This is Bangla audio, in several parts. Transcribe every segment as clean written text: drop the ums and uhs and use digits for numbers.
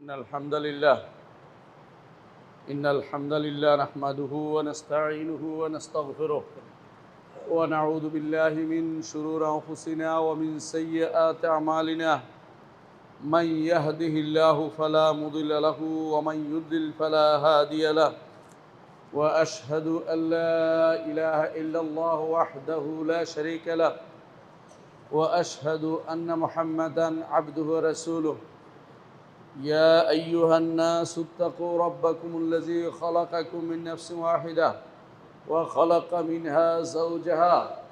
إن الحمد لله إن الحمد لله نحمده ونستعينه ونستغفره ونعوذ بالله من شرور أنفسنا ومن سيئات أعمالنا من يهده الله فلا مضل له ومن يضلل فلا هادي له وأشهد أن لا إله إلا الله وحده لا شريك له وأشهد أن محمدًا عبده ورسوله يا أيها الناس اتقوا ربكم الذي خلقكم من نفس واحدة وخلق منها زوجها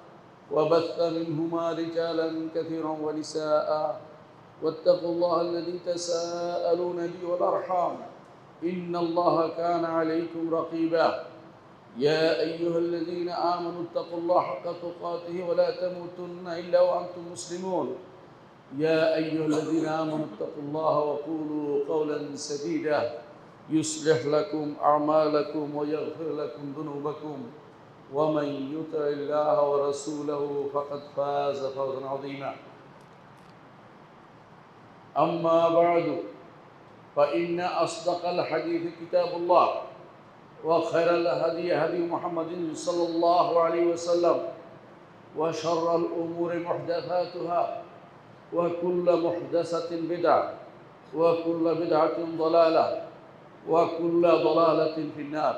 وبث منهما رجالا كثيرا ونساء واتقوا الله الذي تساءلون به والأرحام إن الله كان عليكم رقيبا يا أيها الذين آمنوا اتقوا الله حق تقاته ولا تموتن إلا وأنتم مسلمون يا أيها الذين آمنوا اتقوا الله وقولوا قولا سديدا يصلح لكم أعمالكم ويغفر لكم ذنوبكم ومن يطع الله ورسوله فقد فاز فوزا عظيما أما بعد فإن أصدق الحديث كتاب الله وخير الهدي هدي محمد صلى الله عليه وسلم وشر الأمور محدثاتها وكل محدثة بدعة وكل بدعة ضلالة وكل ضلالة في النار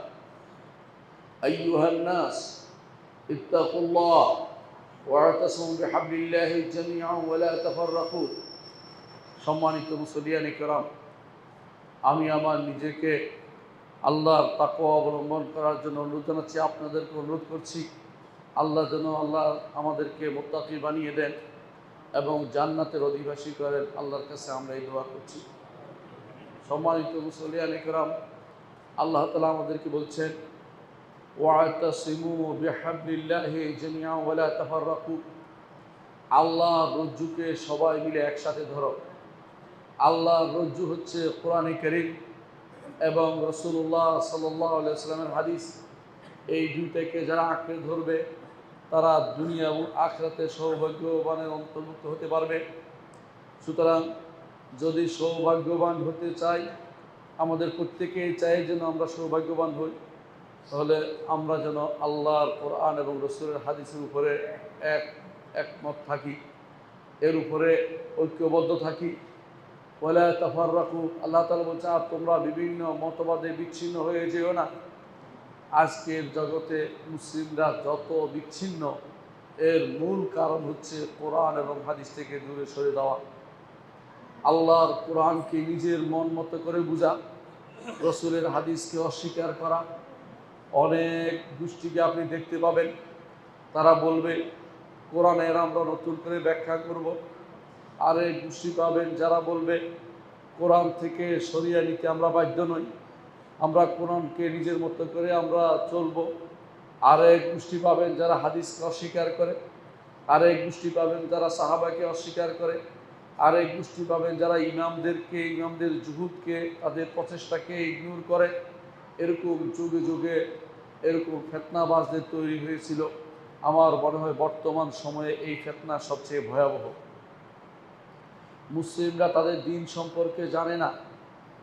أيها الناس اتقوا الله واعتصموا بحبل الله جميعا ولا تفرقوا সম্মানিত মুসলিয়ান کرام আমি আমার নিজেকে আল্লাহর তাকওয়া অবলম্বন করার জন্য অনুরোধ জানাচ্ছি, আপনাদেরকে অনুরোধ করছি আল্লাহ যেন আমাদেরকে মুত্তাকি বানিয়ে দেন এবং জান্নাতের অধিবাসী করেন। আল্লাহর কাছে আমরা এই দোয়া করছি। সম্মানিত মুসলিয়ান کرام, আল্লাহ তাআলা আমাদেরকে বলছেন ওয়াতাসিমু বিহাবলিল্লাহি জামিআন ওয়া লা তাফাররাকু, আল্লাহর রজ্জুকে সবাই মিলে একসাথে ধরো। আল্লাহর রজ্জু হচ্ছে কোরআনে কারীম এবং রাসূলুল্লাহ সাল্লাল্লাহু আলাইহি ওয়াসাল্লামের হাদিস। এই দুইটাকে যারা আঁকড়ে ধরবে তারা দুনিয়া এবং আখিরাতে সৌভাগ্যবানের অন্তর্ভুক্ত হতে পারবে। সুতরাং যদি সৌভাগ্যবান হতে চাই, আমাদের প্রত্যেকেই চাই যেন আমরা সৌভাগ্যবান হই, তাহলে আমরা যেন আল্লাহর কোরআন এবং রাসূলের হাদিসের উপরে একমত থাকি, এর উপরে ঐক্যবদ্ধ থাকি। ওয়ালা তাফাররাকু, আল্লাহ তাআলা বলছেন আর তোমরা বিভিন্ন মতবাদে বিচ্ছিন্ন হয়ে যেও না। আজকের জগতে মুসলিমরা যত বিচ্ছিন্ন, এর মূল কারণ হচ্ছে কোরআন এবং হাদিস থেকে দূরে সরে যাওয়া। আল্লাহর কোরআনকে নিজের মন মতো করে বোঝা, রাসূলের হাদিসকে অস্বীকার করা। অনেক গোষ্ঠীকে আপনি দেখতে পাবেন, তারা বলবে কোরআনের আমরা নতুন করে ব্যাখ্যা করব। আর এক গোষ্ঠী পাবেন যারা বলবে কোরআন থেকে সরিয়ে নিতে আমরা বাধ্য নই, আমরা কোরআনকে নিজের মতো করে আমরা চলব। আরেক গোষ্ঠী পাবেন যারা হাদিসকে অস্বীকার করে, আরেক গোষ্ঠী পাবেন যারা সাহাবাকে অস্বীকার করে, আরেক গোষ্ঠী পাবেন যারা ইমামদের জুহুদকে, তাদের প্রচেষ্টাকে ইগনোর করে। এরকম যুগে যুগে এরকম ফিতনাবাজদের তৈরি হয়েছিল। আমার মনে হয় বর্তমান সময়ে এই ফিতনা সবচেয়ে ভয়াবহ। মুসলিমরা তাদের দিন সম্পর্কে জানে না,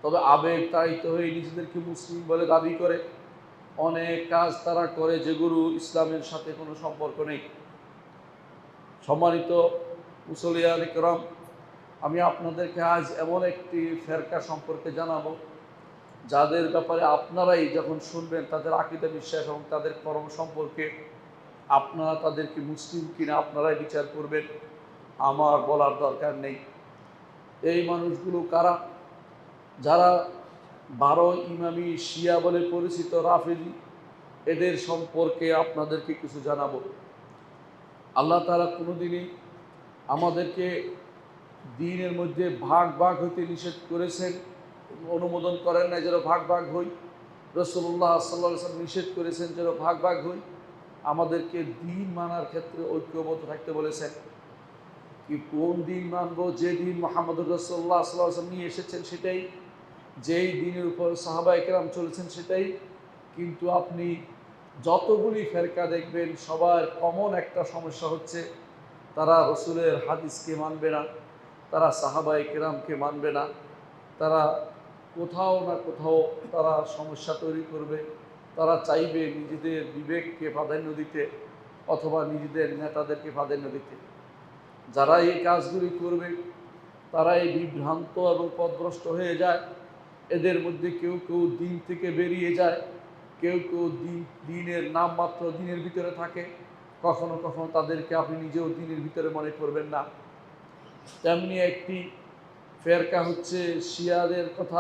তবে আবেগ তাড়িত হয়ে নিজেদেরকে মুসলিম বলে দাবি করে। অনেক কাজ তারা করে যেগুলো ইসলামের সাথে কোনো সম্পর্ক নেই। সম্মানিত মুসলিয়ান کرام, আমি আপনাদেরকে আজ এমন একটি ফেরকা সম্পর্কে জানাবো যাদের ব্যাপারে আপনারাই যখন শুনবেন তাদের আকীদা বিশ্বাস এবং তাদের কর্ম সম্পর্কে আপনারা তাদেরকে মুসলিম কিনা আপনারাই বিচার করবেন, আমার বলার দরকার নেই। এই মানুষগুলো কারা? যারা 12 ইমামি শিয়া বলে পরিচিত রাফেজি, এদের সম্পর্কে আপনাদেরকে কিছু জানাবো। আল্লাহ তাআলা কোনোদিনই আমাদেরকে দ্বীনের মধ্যে ভাগ ভাগ হইতে নিষেধ করেছেন, অনুমোদন করেন না যেন ভাগ ভাগ হই। রাসূলুল্লাহ সাল্লাল্লাহু আলাইহি ওয়াসাল্লাম নিষেধ করেছেন যেন ভাগ ভাগ হই। আমাদেরকে দ্বীন মানার ক্ষেত্রে ঐক্যবদ্ধ থাকতে বলেছেন। কি কোন দিন মানবো? যে দিন মুহাম্মদুর রাসূলুল্লাহ সাল্লাল্লাহু আলাইহি ওয়াসাল্লাম নিয়ে এসেছেন সেটাই, যেই দিনের উপর সাহাবায়ে কেরাম চলেছেন সেটাই। কিন্তু আপনি যতগুলি ফেরকা দেখবেন সবার কমন একটা সমস্যা হচ্ছে তারা রাসূলের হাদিসকে মানবে না, তারা সাহাবায়ে কেরামকে মানবে না, তারা কোথাও না কোথাও তারা সমস্যা তৈরি করবে। তারা চাইবে নিজেদের বিবেককে প্রাধান্য দিতে অথবা নিজেদের নেতাদেরকে প্রাধান্য দিতে। যারা এই কাজগুলি করবে তারা এই বিভ্রান্ত এবং পথভ্রষ্ট হয়ে যায়। এদের মধ্যে কেউ কেউ দিন থেকে বেরিয়ে যায়, কেউ কেউ দিনের নামমাত্র দিনের ভিতরে থাকে। কখনো কখনো তাদেরকে আপনি নিজেও দিনের ভিতরে মনে করবেন না। তেমনি একটি ফেরকা হচ্ছে শিয়াদের কথা,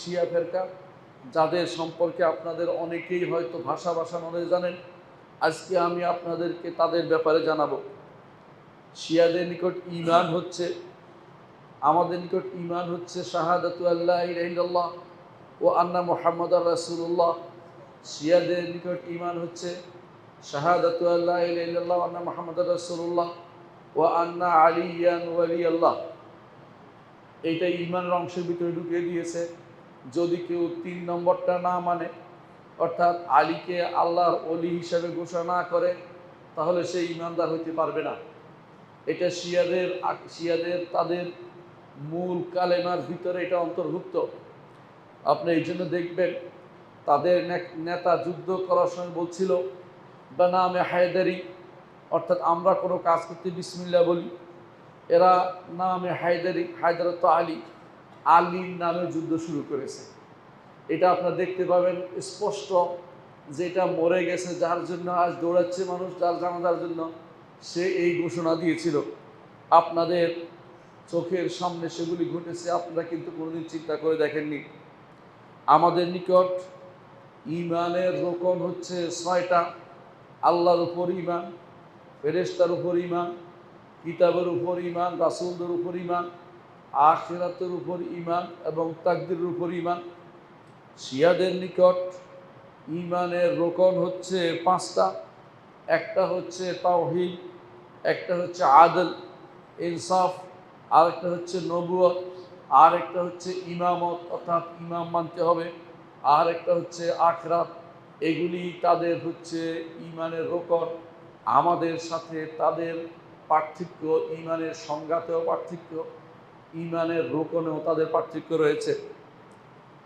শিয়া ফেরকা, যাদের সম্পর্কে আপনাদের অনেকেই হয়তো ভাষা নলেজ জানেন। আজকে আমি আপনাদেরকে তাদের ব্যাপারে জানাবো। শিয়াদের নিকট ঈমান হচ্ছে, আমাদের নিকট ঈমান হচ্ছে শাহাদাতু আল্লা ইলাহা ইল্লাল্লাহ ও আন্না মুহাম্মাদুর রাসূলুল্লাহ। শিয়াদের নিকট ঈমান হচ্ছে শাহাদাতু আল্লা ইলাহা ইল্লাল্লাহ ওয়া আন্না মুহাম্মাদুর রাসূলুল্লাহ ওয়া আন্না আলিয়ান ওয়ালিয়াল্লাহ। এইটা ঈমানের অংশের ভিতরে ঢুকিয়ে দিয়েছে। যদি কেউ ৩ নম্বরটা না মানে, অর্থাৎ আলীকে আল্লাহর ওলি হিসাবে ঘোষণা না করে, তাহলে সে ঈমানদার হইতে পারবে না। এটা শিয়াদের তাদের মূল কালেমার ভিতরে এটা অন্তর্ভুক্ত। আপনি এই জন্য দেখবেন তাদের নেতা যুদ্ধ করার সময় বলছিল বানামে হায়দারি, অর্থাৎ আমরা কোনো কাজ করতে বিসমিল্লাহ বলি। এরা নামে হায়দারি, হায়দারত আলী, আলীর নামে যুদ্ধ শুরু করেছে। এটা আপনারা দেখতে পাবেন স্পষ্ট, যেটা মরে গেছে যার জন্য আজ দৌড়াচ্ছে মানুষ, যার জানাজার জন্য, সে এই ঘোষণা দিয়েছিল। আপনাদের চোখের সামনে সেগুলি ঘটেছে, আপনারা কিন্তু কোনোদিন চিন্তা করে দেখেননি। আমাদের নিকট ঈমানের রোকন হচ্ছে ৬টা। আল্লাহর উপর ঈমান, ফেরেশতার উপর ঈমান, কিতাবের উপর ঈমান, রাসূলদের উপর ঈমান, আখিরাতের উপর ঈমান এবং তাকদীরের উপর ঈমান। শিয়াদের নিকট ঈমানের রোকন হচ্ছে ৫টা। একটা হচ্ছে তাওহীদ, একটা হচ্ছে আদল ইনসাফ, আরেকটা হচ্ছে নবুয়ত, আর একটা হচ্ছে ইমামত অর্থাৎ ইমাম মানতে হবে, আর একটা হচ্ছে আখরাত। এগুলি তাদের হচ্ছে ঈমানের রোকন। আমাদের সাথে তাদের পার্থক্য, ঈমানের সংজ্ঞাতেও পার্থক্য, ঈমানের রোকনেও তাদের পার্থক্য রয়েছে।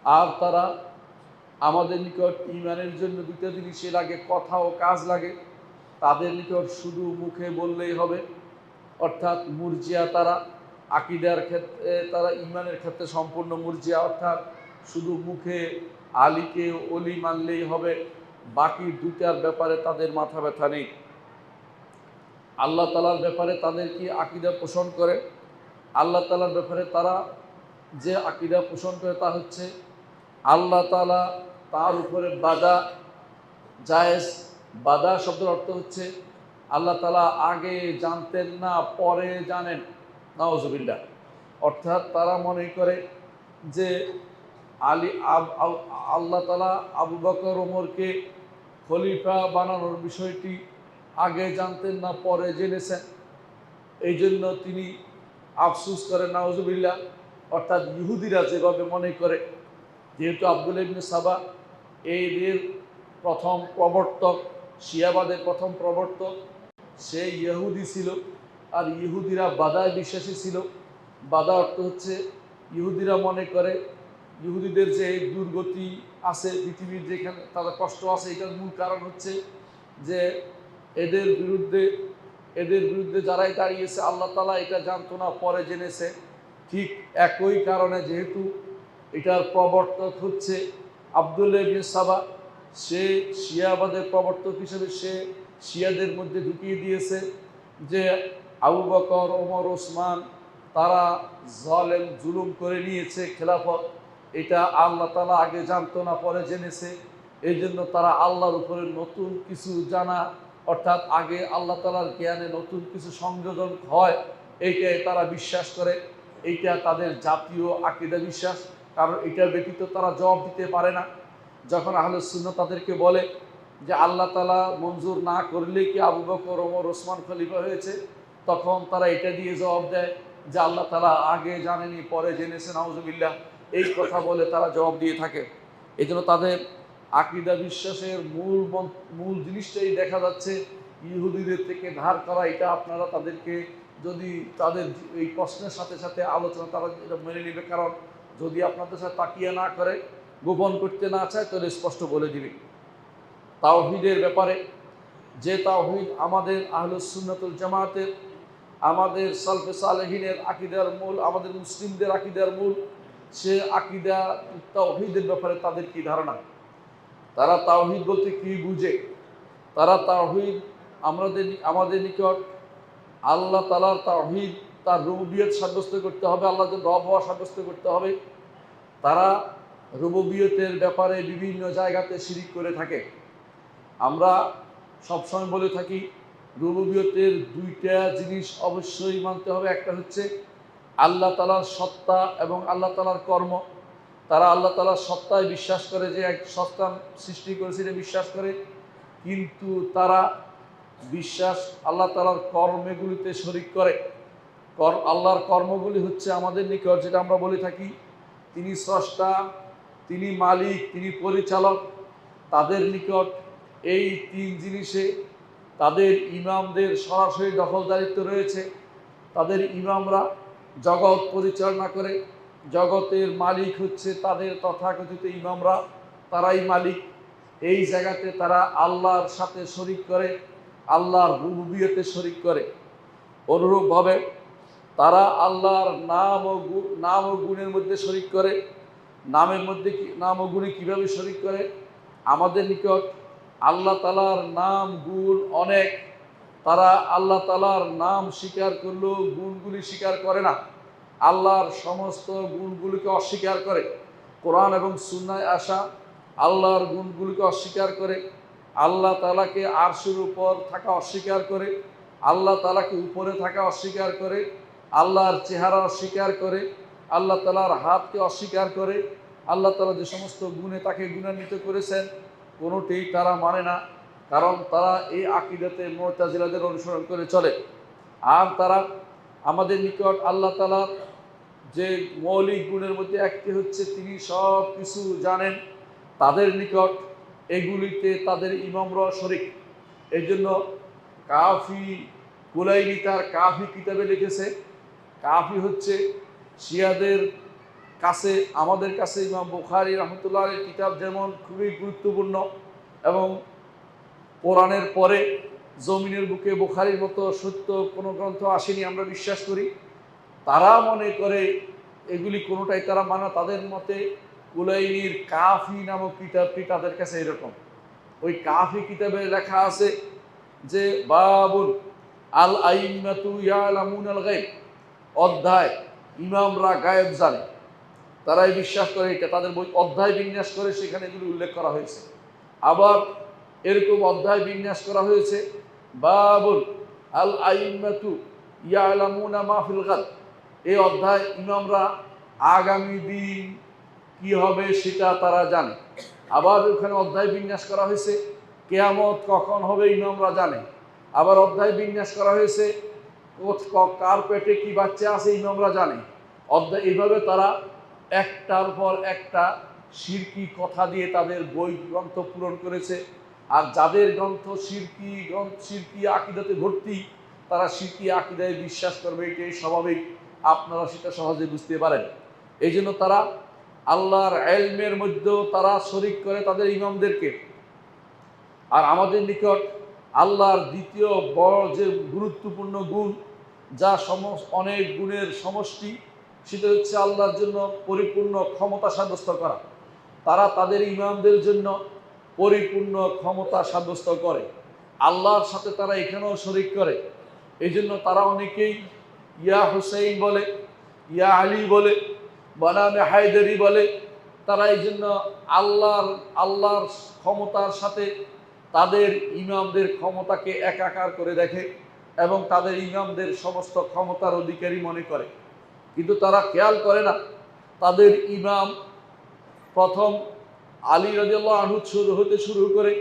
আর তারা আমাদের নিকট ঈমানের জন্য দুটো জিনিসই লাগে, কথা ও কাজ লাগে। তাদের নিকট শুধু মুখে বললেই হবে, অর্থাৎ মুরজিয়া তারা। আকীদার ক্ষেত্রে তারা, ঈমানের ক্ষেত্রে সম্পূর্ণ মুরজিয়া, অর্থাৎ শুধু মুখে আলীকে ওলি মানলেই হবে, বাকি দুটার ব্যাপারে তাদের মাথা ব্যথা নেই। আল্লাহ তাআলার ব্যাপারে তাদের কি আকীদা পোষণ করে? আল্লাহ তাআলার ব্যাপারে তারা যে আকীদা পোষণ করে তা হচ্ছে আল্লাহ তাআলা তার উপরে বাদা জায়েজ। বাদা শব্দের অর্থ হচ্ছে আল্লাহ তাআলা আগে জানতেন না, পরে জানেন। নাউজুবিল্লাহ। অর্থাৎ তারা মনে করে যে আল্লাহ তাআলা আবু বকর ওমরকে খলিফা বানানোর বিষয়টি আগে জানতেন না, পরে জেনেছেন। এই জন্য তিনি আফসুস করেন, নাউজুবিল্লাহ। অর্থাৎ ইহুদিরা যেভাবে মনে করে, যেহেতু আব্দুল্লাহ ইবনে সাবা এর প্রথম প্রবর্তক, শিয়াবাদের প্রথম প্রবর্তক, সে ইহুদি ছিল। আর ইহুদিরা বাদায় বিশ্বাসী ছিল। বাদা অর্থ হচ্ছে ইহুদিরা মনে করে ইহুদিদের যে দুর্গতি আছে পৃথিবীর, যেখানে তাদের কষ্ট আছে, এটার মূল কারণ হচ্ছে যে এদের বিরুদ্ধে যারাই দাঁড়িয়েছে আল্লাহ তাআলা এটা জানতো না, পরে জেনেছে। ঠিক একই কারণে যেহেতু এটার প্রবর্তক হচ্ছে আব্দুল্লাহ ইবনে সাবা, সে শিয়াবাদের প্রবর্তক হিসেবে সে শিয়াদের মধ্যে ঢুকিয়ে দিয়েছে যে আবু বকর, ওমর, ওসমান তারা জালেম জুলুম করে নিয়েছে খেলাফত। এটা আল্লাহ তাআলা আগে জানতো না, পরে জেনেছে। এই জন্য তারা আল্লাহর উপরে নতুন কিছু জানা, অর্থাৎ আগে আল্লাহ তাআলার জ্ঞানে নতুন কিছু সংযোজন হয়, এইটাই তারা বিশ্বাস করে। এইটা তাদের জাতীয় আকীদা বিশ্বাস। কারণ এটা ব্যতীত তারা জবাব দিতে পারে না। যখন আহলুস সুন্নাহ তাদেরকে বলে যে আল্লাহ তাআলা মঞ্জুর না করলে কি আবু বকর, ওমর, ওসমান খলিফা হয়েছে, তখন তারা এটা দিয়ে জবাব দেয় যে আল্লাহ তাআলা আগে জানেনি, পরে জেনেছেন। নাউজুবিল্লাহ। এই কথা বলে তারা জবাব দিয়ে থাকে। এই জন্য তাদের আকীদা বিশ্বাসের মূল জিনিসটাই দেখা যাচ্ছে ইহুদিদের থেকে ধার করা। এটা আপনারা তাদেরকে যদি তাদের এই প্রশ্নের সাথে সাথে আলোচনা, তারা এটা মেনে নেবে। কারণ যদি আপনাদের সাথে তাকিয়ে না করে, গোপন করতে না চায়, তাহলে স্পষ্ট বলে দিবে। তাওহীদের ব্যাপারে, যে তাওহীদ আমাদের আহলুস সুন্নাতুল জামাতের, আমাদের সালফে সালেহিনের আকীদার মূল, আমাদের মুসলিমদের আকীদার মূল, সে আকীদা তাওহীদের ব্যাপারে তাদের কি ধারণা, তারা তাওহীদ বলতে কি বুঝে। তারা তাওহীদ আমাদের নিকট আল্লাহ তাআলার তাওহীদ, তার রুবুবিয়ত সাব্যস্ত করতে হবে, আল্লাহ যে রব হওয়া সাব্যস্ত করতে হবে। তারা রুবুবিয়তের ব্যাপারে বিভিন্ন জায়গাতে শিরিক করে থাকে। আমরা সবসময় বলে থাকি রুবুবিয়তের দুইটা জিনিস অবশ্যই মানতে হবে। একটা হচ্ছে আল্লাহ তাআলার সত্তা এবং আল্লাহ তাআলার কর্ম। তারা আল্লাহ তাআলার সত্তায় বিশ্বাস করে, যে এক সত্তা সৃষ্টি করেছে এটা বিশ্বাস করে, কিন্তু তারা বিশ্বাস আল্লাহ তাআলার কর্মগুলিতে শরিক করে। আল্লাহর কর্মগুলি হচ্ছে আমাদের নিকট, যেটা আমরা বলে থাকি তিনি স্রষ্টা, তিনি মালিক, তিনি পরিচালক। তাদের নিকট এই তিন জিনিসে তাদের ইমামদের সরাসরি দখলদারিত্ব রয়েছে। তাদের ইমামরা জগৎ পরিচালনা করে, জগতের মালিক হচ্ছে তাদের তথাকথিত ইমামরা, তারাই মালিক। এই জায়গাতে তারা আল্লাহর সাথে শরিক করে, আল্লাহর রুবুবিয়তে শরিক করে। অনুরূপভাবে তারা আল্লাহর নাম ও গুণের মধ্যে শরিক করে। নামের মধ্যে নাম ও গুণে কীভাবে শরিক করে? আমাদের নিকট আল্লাহ তাআলার নাম গুণ অনেক, তারা আল্লাহ তাআলার নাম স্বীকার করলেও গুণগুলি স্বীকার করে না, আল্লাহর সমস্ত গুণগুলিকে অস্বীকার করে। কোরআন এবং সুন্নায় আসা আল্লাহর গুণগুলিকে অস্বীকার করে, আল্লাহ তাআলাকে আরশের উপর থাকা অস্বীকার করে, আল্লাহ তাআলাকে উপরে থাকা অস্বীকার করে, আল্লাহর চেহারা অস্বীকার করে, আল্লাহ তাআলার হাতকে অস্বীকার করে। আল্লাহ তাআলা যে সমস্ত গুণে তাকে গুণান্বিত করেছেন কোনোটি তারা মানে না, কারণ তারা এই আকীদাতে মুতাজিলাদের অনুসরণ করে চলে। আর তারা আমাদের নিকট আল্লাহ তাআলার যে মৌলিক গুণের মধ্যে একটি হচ্ছে তিনি সব কিছু জানেন। তাদের নিকট এগুলিতে তাদের ইমামরা শরিক। এই জন্য কাফি কুলাইনি তার কাফি কিতাবে লিখেছে, কাফি হচ্ছে শিয়াদের কাছে, আমাদের কাছে ইমাম বুখারী রাহমাতুল্লাহ আলাইহির কিতাব যেমন খুবই গুরুত্বপূর্ণ, এবং কোরআনের পরে জমিনের বুকে বুখারীর মতো সত্য কোনো গ্রন্থ আসেনি আমরা বিশ্বাস করি। তারা মনে করে এগুলি কোনোটাই তারা মানে, তাদের মতে কুলাইনির কাফি নামক কিতাবটি তাদের কাছে এরকম। ওই কাফি কিতাবে লেখা আছে যে বাবুল আল আইম্মাতু ইয়ালামুনাল গায়ব, অধ্যায় ইমামরা গায়েব জানে। তারাই বিশ্বাস করে, এটা তাদের বই অধ্যায় বিন্যাস করে সেখানে এগুলি উল্লেখ করা হয়েছে। আবার এরকম অধ্যায় বিন্যাস করা হয়েছে বাবুল আল আইম্মাতু ইয়ালামুনা মা ফিল গাদ, এই অধ্যায় ইমামরা আগামী দিন কি হবে সেটা তারা জানে। আবার ওখানে অধ্যায় বিন্যাস করা হয়েছে কিয়ামত কখন হবে ইমামরা জানে। আবার অধ্যায় বিন্যাস করা হয়েছে কার পেটে কি বাচ্চা আছে ইমামরা জানে। অধ্যায় এইভাবে তারা একটার পর একটা শিরকি কথা দিয়ে তাদের বই গ্রন্থ পূরণ করেছে। আর যাদের গ্রন্থ শিরকি আকীদাতে ভর্তি, তারা শিরকি আকীদায় বিশ্বাস করবে, এটাই স্বাভাবিক, আপনারা সেটা সহজে বুঝতে পারেন। এই জন্য তারা আল্লাহর ইলমের মধ্যেও তারা শরিক করে তাদের ইমামদেরকে। আর আমাদের নিকট আল্লাহর দ্বিতীয় বড় যে গুরুত্বপূর্ণ গুণ, যা অনেক গুণের সমষ্টি, সেটা হচ্ছে আল্লাহর জন্য পরিপূর্ণ ক্ষমতা সাব্যস্ত করা। তারা তাদের ইমামদের জন্য পরিপূর্ণ ক্ষমতা সাব্যস্ত করে, আল্লাহর সাথে তারা এখানেও শরিক করে। এই জন্য তারা অনেকেই ইয়া হুসাইন বলে, ইয়া আলী বলে, বানামে হায়দারি বলে। তারা এই জন্য আল্লাহর ক্ষমতার সাথে তাদের ইমামদের ক্ষমতাকে একাকার করে দেখে এবং তাদের ইমামদের সমস্ত ক্ষমতার অধিকারী মনে করে। কিন্তু তারা খেয়াল করে না তাদের ইমাম প্রথম আলী রাদিয়াল্লাহু আনহু হতে শুরু করে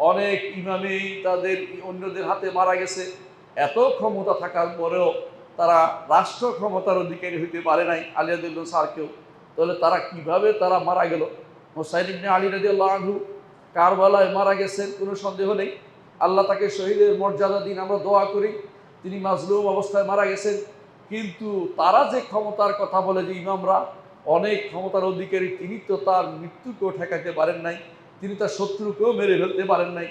অনেক ইমামেই তাদের অন্যদের হাতে মারা গেছে। এত ক্ষমতা থাকার পরেও তারা রাষ্ট্র ক্ষমতার অধিকারী হইতে পারে নাই, আলী রাদিয়াল্লাহু স্যারকেও। তাহলে তারা কিভাবে তারা মারা গেল? হুসাইন ইবনে আলী রাদিয়াল্লাহু আনহু কারবালায় মারা গেছেন, কোনো সন্দেহ নেই। আল্লাহ তাকে শহীদের মর্যাদা দিন, আমরা দোয়া করি। তিনি মাজলুম অবস্থায় মারা গেছেন। কিন্তু তারা যে ক্ষমতার কথা বলে যে ইমামরা, অনেক ক্ষমতার অধিকারী, তিনি তো তার মৃত্যুকেও ঠেকাতে পারেন নাই, তিনি তার শত্রুকেও মেরে ফেলতে পারেন নাই,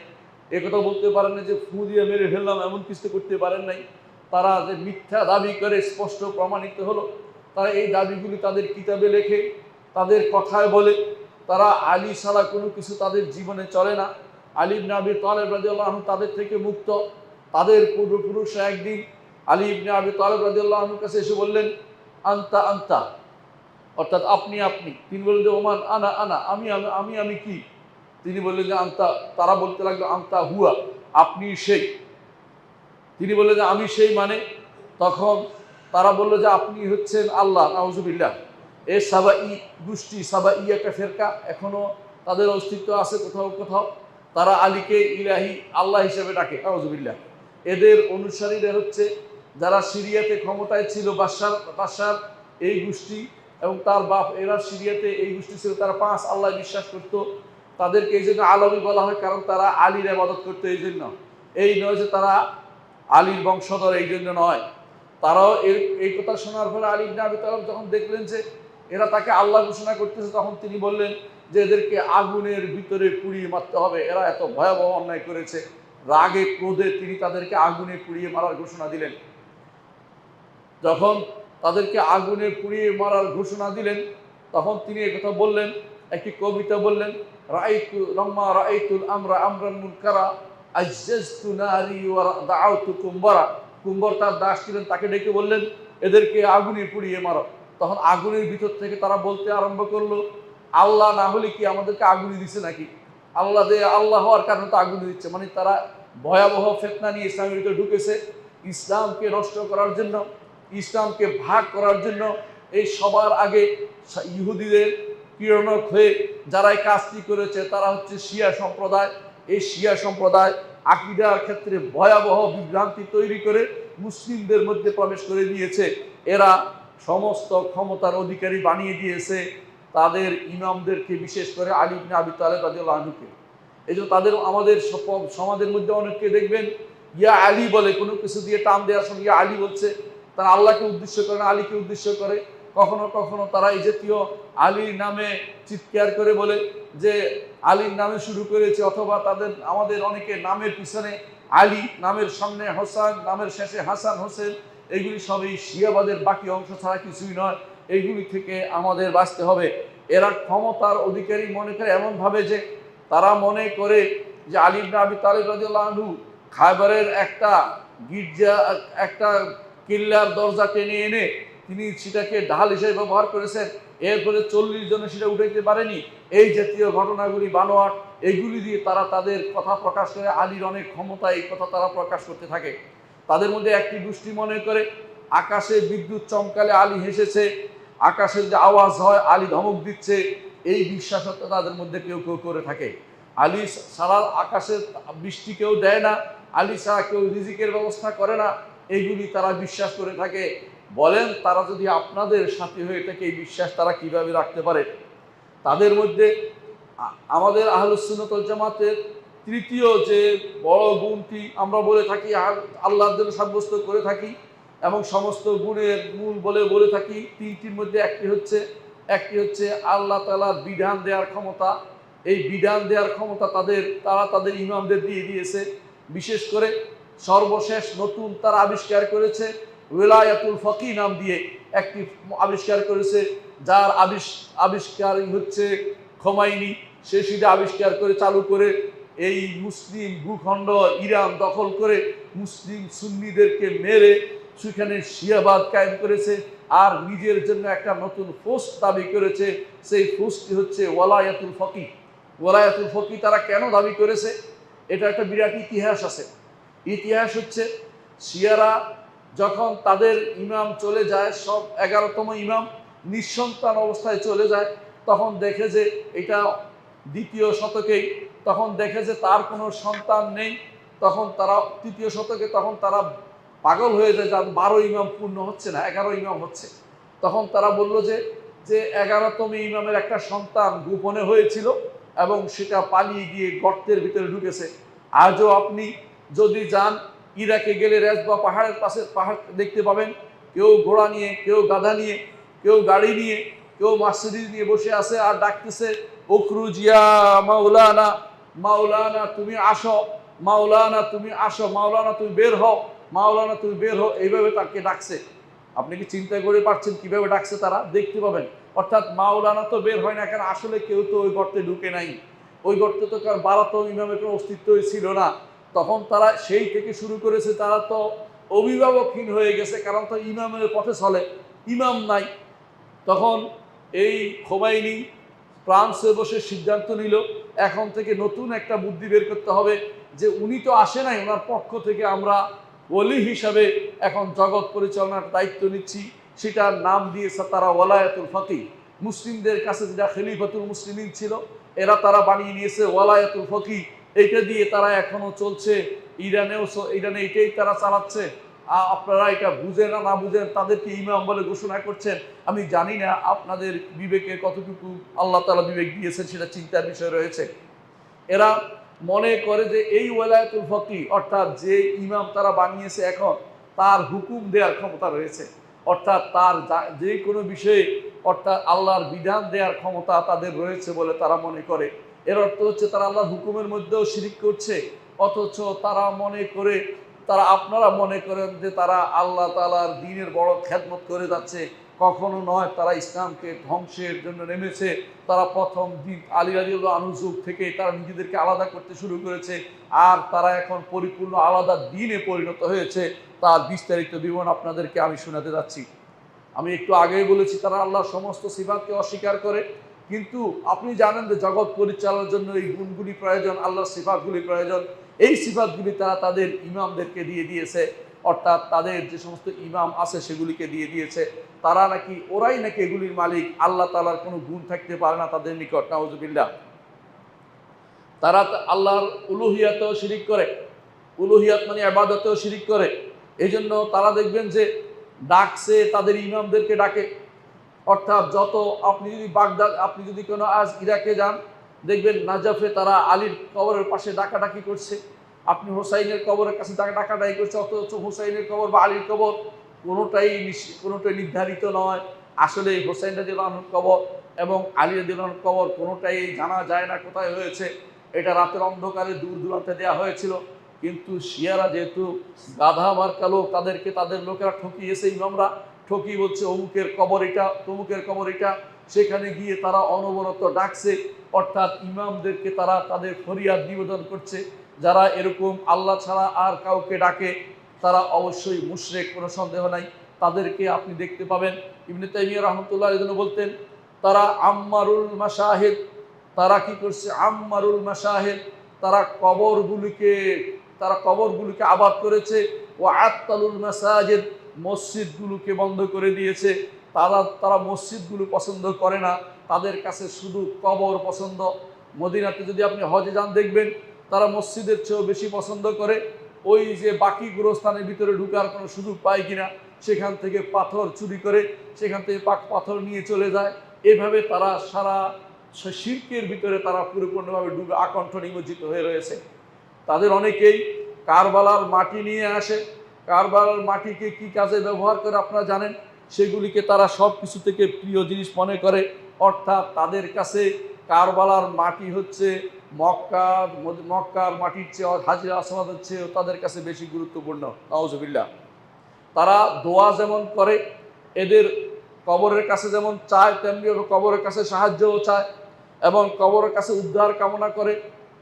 একথা বলতে পারেন না যে ফু দিয়ে মেরে ফেললাম, এমন কিছু করতে পারেন নাই। তারা যে মিথ্যা দাবি করে স্পষ্ট প্রমাণিত হলো। তারা এই দাবিগুলি তাদের কিতাবে লেখে, তাদের কথায় বলে। তারা আলী ছাড়া কোনো কিছু তাদের জীবনে চলে না। আলী ইবনে আবি তালেব রাদিয়াল্লাহু আনহু তাদের থেকে মুক্ত। তাদের পূর্বপুরুষরা একদিন আলী ইবনে আবি তালেব রাদিয়াল্লাহু আনহুর কাছে এসে বললেন, আন্তা আন্তা, অর্থাৎ আপনি আপনি। তিনি বললেন যে ওমান আনা আনা, আমি আমি আমি আমি কি? তিনি বললেন যে আন্তা। তারা বলতে লাগলো আন্তা হুয়া, আপনি সেই। তিনি বললেন যে আমি সেই মানে? তখন তারা বলল যে আপনি হচ্ছেন আল্লাহ। নাউজুবিল্লাহ। এ সাবাই গোষ্ঠী, সাবাই একটা ফেরকা, এখনো তাদের অস্তিত্ব আছে কোথাও কোথাও। তারা আলীকে ইলাহি, আল্লাহ হিসেবে ডাকে। নাউজুবিল্লাহ। এদের অনুসারীরা হচ্ছে যারা সিরিয়াতে ক্ষমতায় ছিল, বাশার এই গোষ্ঠী এবং তার বাপ, এরা সিরিয়াতে এই গোষ্ঠী ছিল। তারা 5 আল্লাহ বিশ্বাস করত। তাদেরকে এই জন্য আলমী বলা হয়, কারণ তারা আলীর ইবাদত করতো। এই জন্য, এই নয় যে তারা আলীর বংশধর, এই জন্য নয়। তারাও এই কথা শোনার পরে আলী ইবনে আবি তালেব যখন দেখলেন যে এরা তাকে আল্লাহ ঘোষণা করতেছে, তখন তিনি বললেন যে এদেরকে আগুনের ভিতরে পুড়িয়ে মারতে হবে, এরা এত ভয়াবহ অন্যায় করেছে। রাগে ক্রোধে তিনি তাদেরকে আগুনে পুড়িয়ে মারার ঘোষণা দিলেন। যখন তাদেরকে আগুনে পুড়িয়ে মারার ঘোষণা দিলেন, তখন তিনি একথা বললেন, একটি কবিতা বললেন, রাআইতু লাম্মা রাআইতুল আমরা আমরান মুনকারা আজ্জাজতু নারি ওয়া দাআউতু কুম্বারা। কুম্বর তার দাস ছিলেন, তাকে ডেকে বললেন এদেরকে আগুনে পুড়িয়ে মারো। তখন আগুনের ভিতর থেকে তারা বলতে আরম্ভ করলো, আল্লাহ না হলে কি আমাদেরকে আগুনে দিচ্ছে নাকি? আল্লাহ আল্লাহ হওয়ার কারণে তো আগুনে দিচ্ছে। মানে তারা ভয়াবহ ফিতনা নিয়ে ইসলামের ভিতরে ঢুকেছে, ইসলামকে নষ্ট করার জন্য, ইসলামকে ভাগ করার জন্য। এই সবার আগে ইহুদিদের প্রেরণক হয়ে যারা এই কাজটি করেছে তারা হচ্ছে শিয়া সম্প্রদায়। এই শিয়া সম্প্রদায় আকীদার ক্ষেত্রে ভয়াবহ বিভ্রান্তি তৈরি করে মুসলিমদের মধ্যে প্রবেশ করে দিয়েছে। এরা সমস্ত ক্ষমতার অধিকারী বানিয়ে দিয়েছে তাদের ইমামদেরকে, বিশেষ করে আলী ইবনে আবি তালেব রাদিয়াল্লাহু আনহুকে। এই জন্য তাদের, আমাদের সমাজের মধ্যে অনেককে দেখবেন ইয়া আলী বলে, কোনো কিছু দিয়ে টান দেওয়ার সময় ইয়া আলী বলছে। তারা আল্লাহকে উদ্দেশ্য করে না, আলীকে উদ্দেশ্য করে। কখনো কখনো তারা এই জাতীয় আলীর নামে চিৎকার করে বলে যে আলীর নামে শুরু করেছে, অথবা আমাদের অনেকে নামের পিছনে আলী, নামের সামনে হোসেন, নামের শেষে হাসান হোসেন। এগুলি সবই শিয়াবাদের বাকি অংশ ছাড়া কিছুই নয়। এইগুলি থেকে আমাদের বাঁচতে হবে। এরা ক্ষমতার অধিকারী মনে করে এমনভাবে যে তারা মনে করে যে আলী ইবনে আবি তালেব রাদিয়াল্লাহু আনহু খায়বারের একটা গির্জা, একটা কিল্লার দরজা টেনে এনে তিনি সেটাকে ঢাল হিসেবে ব্যবহার করেছেন, এরপরে 40 জনে সেটা উঠাইতে পারেনি। এই জাতীয় ঘটনাগুলি বানোয়াট, এইগুলি দিয়ে তারা তাদের কথা প্রকাশ করে। আলীর অনেক ক্ষমতা, এই কথা তারা প্রকাশ করতে থাকে। তাদের মধ্যে একটি গোষ্ঠী মনে করে আকাশে বিদ্যুৎ চমকালে আলী হেসেছে, আকাশের যে আওয়াজ হয় আলী ধমক দিচ্ছে। এই বিশ্বাসতা তাদের মধ্যে কেউ কেউ করে থাকে। আলী সারা আকাশের বৃষ্টি কেউ দেয় না, আলী ছাড়া কেউ রিজিকের ব্যবস্থা করে না, এইগুলি তারা বিশ্বাস করে থাকে। বলেন তারা যদি আপনাদের সাথী হয়ে থাকে, এই বিশ্বাস তারা কিভাবে রাখতে পারে? তাদের মধ্যে আমাদের আহলুস সুন্নাত ওয়াল জামাতের তৃতীয় যে বড় গুণটি আমরা বলে থাকি, আল্লাহর জন্য সাব্যস্ত করে থাকি এবং সমস্ত গুণের মূল বলে থাকি, তিনটির মধ্যে একটি হচ্ছে আল্লাহ তাআলার বিধান দেওয়ার ক্ষমতা। এই বিধান দেওয়ার ক্ষমতা তারা তাদের ইমামদের দিয়ে দিয়েছে। বিশেষ করে সর্বশেষ নতুন তারা আবিষ্কার করেছে ওয়ালায়াতুল ফকি নাম দিয়ে একটি আবিষ্কার করেছে, যার আবিষ্কার হচ্ছে খোমাইনি। সে সেটা আবিষ্কার করে চালু করে এই মুসলিম ভূখণ্ড ইরান দখল করে মুসলিম সুন্নিদেরকে মেরে সেখানে শিয়াবাদ কায়েম করেছে। আর নিজের জন্য একটা নতুন পোস্ট দাবি করেছে, সেই পোস্টটি হচ্ছে ওয়ালায়াতুল ফকি। ওয়ালায়াতুল ফকি তারা কেন দাবি করেছে? এটা একটা বিরাট ইতিহাস আছে। ইতিহাস হচ্ছে শিয়ারা যখন তাদের ইমাম চলে যায়, সব 11তম ইমাম নিঃসন্তান অবস্থায় চলে যায়, তখন দেখে যে এটা 2য় শতকেই, তখন দেখে যে তার কোনো সন্তান নেই। তখন তারা 3য় শতকে, তখন তারা পাগল হয়ে যায়, যার 12 ইমাম পূর্ণ হচ্ছে না, 11 ইমাম হচ্ছে। তখন তারা বলল যে 11তম ইমামের একটা সন্তান গোপনে হয়েছিল এবং সেটা পালিয়ে গিয়ে গর্তের ভিতরে ঢুকেছে। আজও আপনি যদি যান ইরাকে গেলে রেজবা পাহাড়ের পাশে পাহাড় দেখতে পাবেন, কেউ ঘোড়া নিয়ে, কেউ গাধা নিয়ে, কেউ গাড়ি নিয়ে কেউ মার্সিডিজ নিয়ে বসে আছে আর ডাকতেছে উখরুজ ইয়া মাওলানা, মাওলানা তুমি আসো, মাওলানা তুমি আসো, মাওলানা তুমি বের হও, মাওলানা তুমি বের হও, এইভাবে তাকে ডাকছে। আপনি কি চিন্তা করে পারছেন কিভাবে ডাকছে? তারা দেখতে পাবেন। অর্থাৎ মাওলানা তো বের হয় না, কারণ আসলে কেউ তো ওই গর্তে ঢুকে নাই, ওই গর্তে তো কার বারাতো ইমামের কোনো অস্তিত্বই ছিল না। তখন তারা সেই থেকে শুরু করেছে, তারা তো অভিভাবকহীন হয়ে গেছে, কারণ তো ইমামের পথে চলে, ইমাম নাই। তখন এই খোমাইনি ফ্রান্সে বসে সিদ্ধান্ত নিল এখন থেকে নতুন একটা বুদ্ধি বের করতে হবে, যে উনি তো আসে নাই, ওনার পক্ষ থেকে আমরা ওলি হিসাবে এখন জগৎ পরিচালনার দায়িত্ব নিচ্ছি। সেটার নাম দিয়েছে তারা ওয়ালায়াতুল ফকিহ। মুসলিমদের কাছে যেটা খলিফাতুল মুসলিমিন ছিল, এরা তারা বানিয়ে নিয়েছে ওয়ালায়াতুল ফকিহ। এইটা দিয়ে তারা এখনো চলছে, ইরানে এটাই তারা চালাচ্ছে। আপনারা এটা বুঝেন না বুঝেন, তাদেরকে ইমাম বলে ঘোষণা করছেন। আমি জানি না আপনাদের বিবেকে কতটুকু আল্লাহ তাআলা বিবেক দিয়েছেন, সেটা চিন্তার বিষয় রয়েছে। এরা মনে করে যে এই ওয়ালায়াতুল ফকিহ অর্থাৎ যে ইমাম তারা বানিয়েছে এখন, তার হুকুম দেওয়ার ক্ষমতা রয়েছে, অর্থাৎ তার যে কোনো বিষয়ে অর্থাৎ আল্লাহর বিধান দেওয়ার ক্ষমতা তাদের রয়েছে বলে তারা মনে করে। এর অর্থ হচ্ছে তারা আল্লাহর হুকুমের মধ্যেও শিরিক করছে, অথচ তারা মনে করে, আপনারা মনে করেন যে তারা আল্লাহ তাআলার দ্বীনের বড় খেদমত করে যাচ্ছে। কখনো নয়, তারা ইসলামকে ধ্বংসের জন্য নেমেছে। তারা প্রথম দিন আলী রাদিয়াল্লাহু আনহু যুগ থেকে তারা নিজেদেরকে আলাদা করতে শুরু করেছে, আর তারা এখন পরিপূর্ণ আলাদা দ্বীনে পরিণত হয়েছে। তার বিস্তারিত বিবরণ আপনাদেরকে আমি শোনাতে যাচ্ছি। আমি একটু আগেই বলেছি তারা আল্লাহর সমস্ত সিফাতকে অস্বীকার করে, কিন্তু আপনি জানেন যে জগৎ পরিচালনার জন্য এই গুণগুলি প্রয়োজন, আল্লাহর সিফাতগুলি প্রয়োজন। এই সিফাতগুলি তারা তাদের ইমামদেরকে দিয়ে দিয়েছে, অর্থাৎ তাদের যে সমস্ত ইমাম আছে সেগুলিকে দিয়ে দিয়েছে। তারা নাকি, ওরাই নাকি এগুলির মালিক। আল্লাহ তাআলার কোনো গুণ থাকতে পারে না তাদের নিকট, নাউজুবিল্লাহ। তারা আল্লাহর উলুহিয়াতেও শিরিক করে, উলুহিয়াত মানে ইবাদতেও শিরিক করে। এই জন্য তারা দেখবেন যে ডাকছে, তাদের ইমামদেরকে ডাকে। অর্থাৎ যত আপনি যদি বাগদাদ, আপনি যদি কোনো আজ ইরাকে যান, দেখবেন নাজাফে তারা আলীর কবরের পাশে ডাকাডাকি করছে, আপনি হোসাইনের কবরের কাছে ডাকাডাকি করছে, অথচ হোসাইনের কবর বা আলীর কবর কোনোটাই নির্ধারিত নয়। আসলে হোসাইন রাদিয়াল্লাহু আনহুর কবর এবং আলী রাদিয়াল্লাহু আনহুর কবর কোনোটাই জানা যায় না কোথায় হয়েছে। এটা রাতের অন্ধকারে দূর দূরান্তে দেওয়া হয়েছিল। কিন্তু শিয়ারা যেহেতু গাধা মার্কা লোক, তাদেরকে তাদের লোকেরা ঠকিয়েছে, ইমামরা ঠকিয়ে বলছে অমুকের কবর এটা, তমুকের কবর এটা। সেখানে গিয়ে তারা অনবরত ডাকছে, অর্থাৎ ইমামদেরকে তারা তাদের ফরিয়াদ নিবেদন করছে। যারা এরকম আল্লাহ ছাড়া আর কাউকে ডাকে তারা অবশ্যই মুশরিক, কোনো সন্দেহ নাই। তাদেরকে আপনি দেখতে পাবেন, ইবনে তাইমিয়া রাহমাতুল্লাহ আলাইহি বলতেন তারা আম্মারুল মাশাহিদ, তারা কি করছে? আম্মারুল মাশাহিদ, তারা কবরগুলিকে আবাদ করেছে। ও আত্তালুল মাসাজিদ, মসজিদগুলোকে বন্ধ করে দিয়েছে। তারা মসজিদগুলো পছন্দ করে না, তাদের কাছে শুধু কবর পছন্দ। মদিনাতে যদি আপনি হজে যান, দেখবেন তারা মসজিদের চেয়েও বেশি পছন্দ করে ওই যে বাকি গোরস্থানের ভিতরে ঢুকার কোনো সুযোগ পায় কিনা, সেখান থেকে পাথর চুরি করে, সেখান থেকে পাথর নিয়ে চলে যায়। এভাবে তারা সারা শিরকের ভিতরে তারা পরিপূর্ণভাবে ডুবে আকণ্ঠ নিমজ্জিত হয়ে রয়েছে। তাদের অনেকেই কারবালার মাটি নিয়ে আসে, কারবালার মাটিকে কি কাজে ব্যবহার করে আপনারা জানেন। সেগুলিকে তারা সব কিছু থেকে প্রিয় জিনিস মনে করে, অর্থাৎ তাদের কাছে কারবালার মাটি হচ্ছে মক্কার মাটির চেয়ে, হাজরে আসওয়াদের চেয়ে তাদের কাছে বেশি গুরুত্বপূর্ণ, নাউজুবিল্লাহ। তারা দোয়া যেমন করে, এদের কবরের কাছে যেমন চায়, তেমনি কবরের কাছে সাহায্যও চায় এবং কবরের কাছে উদ্ধার কামনা করে।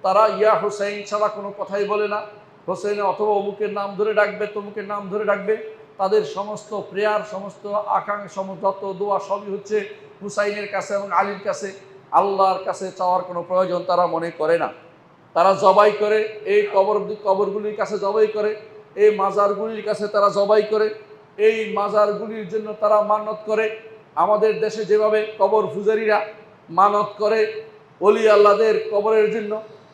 তারা ইয়া হোসেইন ছাড়া কোনো কথাই বলে না। হোসেন অথবা অমুকের নাম ধরে ডাকবে, তমুকের নাম ধরে ডাকবে। তাদের সমস্ত প্রেয়ার, সমস্ত আকাঙ্ক্ষা, যত দোয়া সবই হচ্ছে হুসাইনের কাছে এবং আলীর কাছে। আল্লাহর কাছে চাওয়ার কোনো প্রয়োজন তারা মনে করে না। তারা জবাই করে, এই কবরগুলির কাছে জবাই করে, এই মাজারগুলির কাছে তারা জবাই করে, এই মাজারগুলির জন্য তারা মানত করে। আমাদের দেশে যেভাবে কবর পূজারীরা মানত করে ওলি আল্লাহদের কবরের জন্য,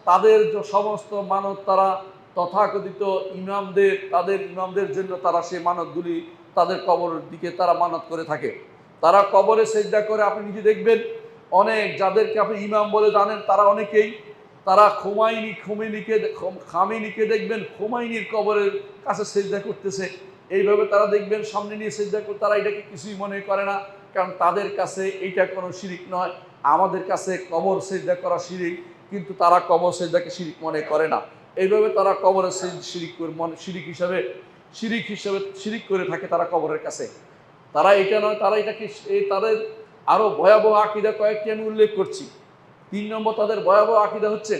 তাদের সমস্ত মানত তারা তথাকথিত তাদের ইমামদের জন্য তারা সেই মানতগুলি তাদের কবরের দিকে তারা মানত করে থাকে। তারা কবরে সেজদা করে। আপনি নিজে দেখবেন অনেক যাদেরকে আপনি ইমাম বলে জানেন, তারা অনেকেই তারা খামেনিকে দেখবেন খোমাইনির কবরের কাছে সেজদা করতেছে। এইভাবে তারা দেখবেন সামনে নিয়ে সেজদা করে, তারা এটাকে কিছুই মনে করে না। কারণ তাদের কাছে এইটা কোনো শিরিক নয়। আমাদের কাছে কবর সেজদা করা শিরিক, কিন্তু তারা কবর সেজদাকে শিরিক মনে করে না। এইভাবে তারা কবরের শিরিক করে শিরিক করে থাকে তারা কবরের কাছে। তারা এটা নয়, তারা এটাকে তাদের আরো ভয়াবহ আকীদা কয়েকটি আমি উল্লেখ করছি। 3 নম্বর তাদের ভয়াবহ আকীদা হচ্ছে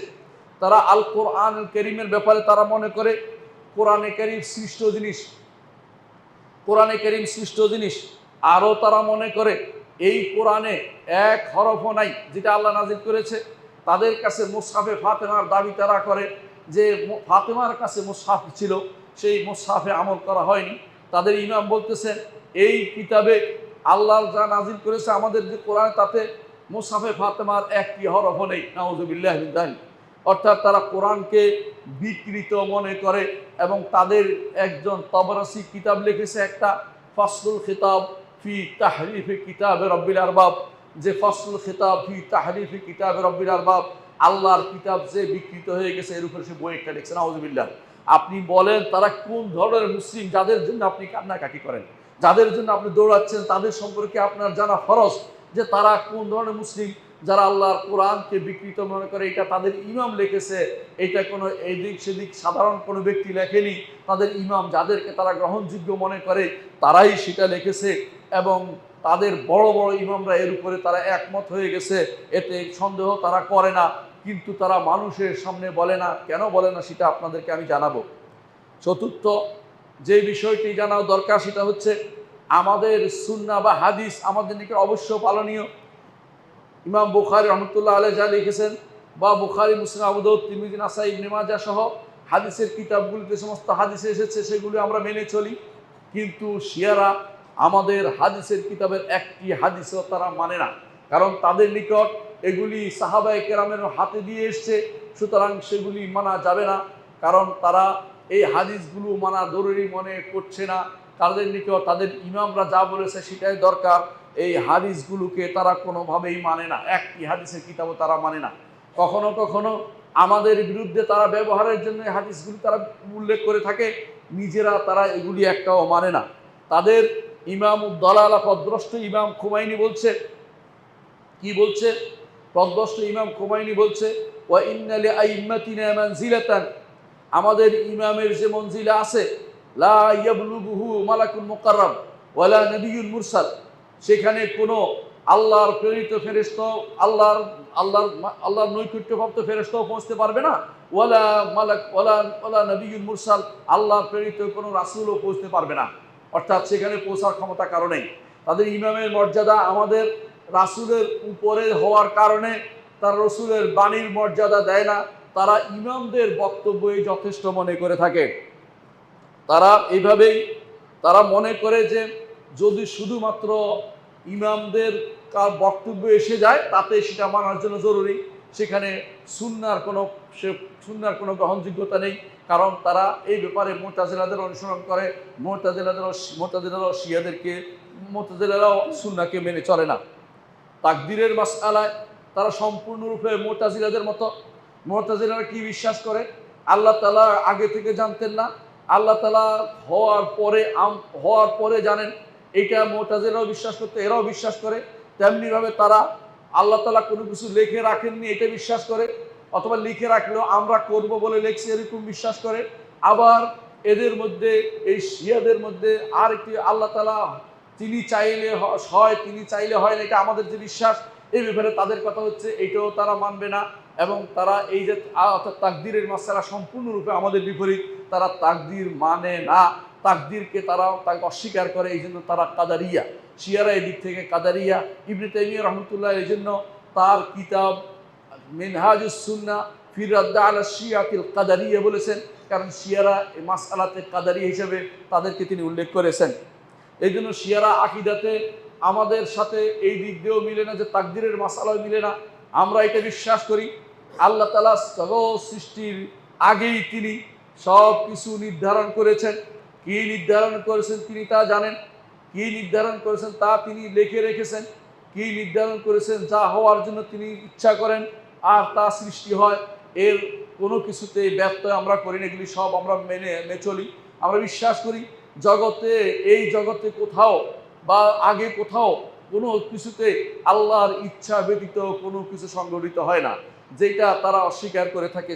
তারা আল কোরআন কারীমের ব্যাপারে তারা মনে করে কোরআনে কারীম সৃষ্ট জিনিস, কোরআনে কারীম সৃষ্ট জিনিস। আরও তারা মনে করে এই কোরআনে এক হরফও নাই যেটা আল্লাহ নাজিল করেছে। তাদের কাছে মুসহাফে ফাতেমার দাবি তারা করে যে ফাতেমার কাছে মুসহাফ ছিল, সেই মুসহাফে আমল করা হয়নি। তাদের ইমাম বলতেছেন এই কিতাবে আল্লাহ যা নাজিল করেছে আমাদের যে কোরআন, তাতে মুসহাফে ফাতেমার একটি হরফও নেই। নাউযুবিল্লাহি মিন যালিক। অর্থাৎ তারা কোরআনকে বিকৃত মনে করে। এবং তাদের একজন তাবরাসি কিতাব লিখেছে একটা, ফাসলুল খিতাব ফি তাহরিফি কিতাবে রব্বিল আরবাব, যে ফাসলুল খিতাব ফি তাহরিফি কিতাবে রব্বিল আরবাব, আল্লাহর কিতাব যে বিকৃত হয়ে গেছে এর উপরে সে বই একটা লিখছে। নাউযুবিল্লাহ। আপনি বলেন তারা কোন ধরনের মুসলিম যাদের জন্য আপনি কান্নাকাটি করেন, যাদের জন্য আপনি দৌড়াচ্ছেন, তাদের সম্পর্কে আপনার জানা ফরজ যে তারা কোন ধরনের মুসলিম, যারা আল্লাহর কোরআনকে বিকৃত মনে করে। এটা তাদের ইমাম লিখেছে, এটা কোনো এদিক সেদিক সাধারণ কোনো ব্যক্তি লেখেনি। তাদের ইমাম যাদেরকে তারা গ্রহণযোগ্য মনে করে তারাই সেটা লিখেছে, এবং তাদের বড় বড় ইমামরা এর উপরে তারা একমত হয়ে গেছে, এতে সন্দেহ তারা করে না। কিন্তু তারা মানুষের সামনে বলে না। কেন বলে না সেটা আপনাদেরকে আমি জানাবো। চতুর্থ যে বিষয়টি জানা দরকার সেটা হচ্ছে আমাদের সুন্নাহ বা হাদিস আমাদের নিকট অবশ্য পালনীয়। ইমাম বুখারী রহমতুল্লাহ আলাইহি যা লিখেছেন, বা বুখারী, মুসলিম, আবু দাউদ, তিরমিজি, নাসাই, ইবনে মাজাহ সহ হাদিসের কিতাবগুলিতে সমস্ত হাদিসে এসেছে সেগুলি আমরা মেনে চলি। কিন্তু শিয়ারা আমাদের হাদিসের কিতাবের একটি হাদিসও তারা মানে না, কারণ তাদের নিকট এগুলি সাহাবায়ে কেরামের হাতে দিয়ে এসছে। সুতরাং সেগুলি মানা যাবে না, কারণ তারা এই হাদিসগুলো মানা জরুরি মনে করছে না। তাদের নিকট তাদের ইমামরা যা বলেছে সেটাই দরকার। এই হাদিসগুলোকে তারা কোনোভাবেই মানে না, একটি হাদিসের কিতাবও তারা মানে না। কখনো কখনো আমাদের বিরুদ্ধে তারা ব্যবহারের জন্য হাদিসগুলি তারা উল্লেখ করে থাকে, নিজেরা তারা এগুলি একটাও মানে না। তাদের ইমাম উদ্দালালা পদভ্রষ্ট ইমাম খুমাইনি বলছে, কি বলছে? পদভ্রষ্ট ইমাম খুমাইনি বলছে, ওয়া ইন্না লিআইম্মাতিনা মানজিলাতান, আমাদের ইমামের যে মঞ্জিলা আছে, লা ইয়াবলুগুহু মালাকুল মুকাররাব ওয়ালা নবিয়্যুল মুরসাল, সেখানে কোনো আল্লাহর প্রেরিত ফেরেশতা, আল্লাহর নৈকট্যপ্রাপ্ত ফেরেশতাও পৌঁছতে পারবে না, ওয়ালা মালাক ওয়ালা নবিয়্যুল মুরসাল, আল্লাহর প্রেরিত কোনো রাসূলও পৌঁছতে পারবে না। অর্থাৎ সেখানে পৌঁছার ক্ষমতা কারণেই তাদের ইমামের মর্যাদা আমাদের রাসূলের উপরে হওয়ার কারণে তার রাসূলের বাণীর মর্যাদা দেয় না। তারা ইমামদের বক্তব্যই যথেষ্ট মনে করে থাকে। তারা এইভাবেই তারা মনে করে যে যদি শুধুমাত্র ইমামদের বক্তব্য এসে যায় তাতে সেটা মানার জন্য জরুরি, সেখানে সুন্নার কোনো গ্রহণযোগ্যতা নেই। কারণ তারা এই ব্যাপারে মুতাজিলাদের অনুসরণ করে। মুতাজিলারাও শিয়াদেরকে, মুতাজিলারাও সুন্নাহকে মেনে চলে না। তাকদীরের মাসআলায় তারা সম্পূর্ণরূপে মুতাজিলাদের মতো। মুতাজিলারা কি বিশ্বাস করে? আল্লাহ তাআলা আগে থেকে জানতেন না, আল্লাহ তাআলা হওয়ার পরে জানেন। এটা মুতাজিলারাও বিশ্বাস করতে, এরাও বিশ্বাস করে। তেমনিভাবে তারা আল্লাহ তাআলা কোনো কিছু লিখে রাখেননি এটা বিশ্বাস করে, অথবা লিখে রাখলেও আমরা করব বলে লেখছে এরকম বিশ্বাস করে। আবার এদের মধ্যে, এই শিয়াদের মধ্যে আর একটি, আল্লাহ তাআলা তিনি চাইলে হয়, তিনি চাইলে হয় না, এটা আমাদের যে বিশ্বাস, এই ব্যাপারে তাদের কথা হচ্ছে এটাও তারা মানবে না। এবং তারা এই যে অর্থাৎ তাকদীরের মাসআলা সম্পূর্ণরূপে আমাদের বিপরীত। তারা তাকদীর মানে না, তাকদীরকে তারা অস্বীকার করে। এই জন্য তারা কাদারিয়া, শিয়ারা এই দিক থেকে কাদারিয়া। ইবনে তাইমিয়া রাহমাতুল্লাহ এই জন্য তার কিতাব মিনহাজুস সুন্নাহ ফি রাদ্দ আলা শিয়াতিল কাদারিয়া বলেছেন, কারণ শিয়ারা এই মাসআলাতে কাদারি হিসেবে তাদেরকে তিনি উল্লেখ করেছেন। এই জন্য শিয়ারা আকীদাতে আমাদের সাথে এই দিক দিয়েও মিলে না, যে তাকদীরের মাসআলাও মিলে না। আমরা এটা বিশ্বাস করি আল্লাহ তাআলা সকল সৃষ্টির আগেই তিনি সব কিছু নির্ধারণ করেছেন। কি নির্ধারণ করেছেন তিনি তা জানেন, কি নির্ধারণ করেছেন তা তিনি লিখে রেখেছেন, কি নির্ধারণ করেছেন যা হওয়ার জন্য তিনি ইচ্ছা করেন আর তা সৃষ্টি হয়। এর কোনো কিছুতে ব্যত্যয় আমরা করি না, এগুলি সব আমরা মেনে চলি। আমরা বিশ্বাস করি এই জগতে কোথাও বা আগে কোথাও কোনো কিছুতে আল্লাহর ইচ্ছা ব্যতীত কোনো কিছু সংগঠিত হয় না, যেটা তারা অস্বীকার করে থাকে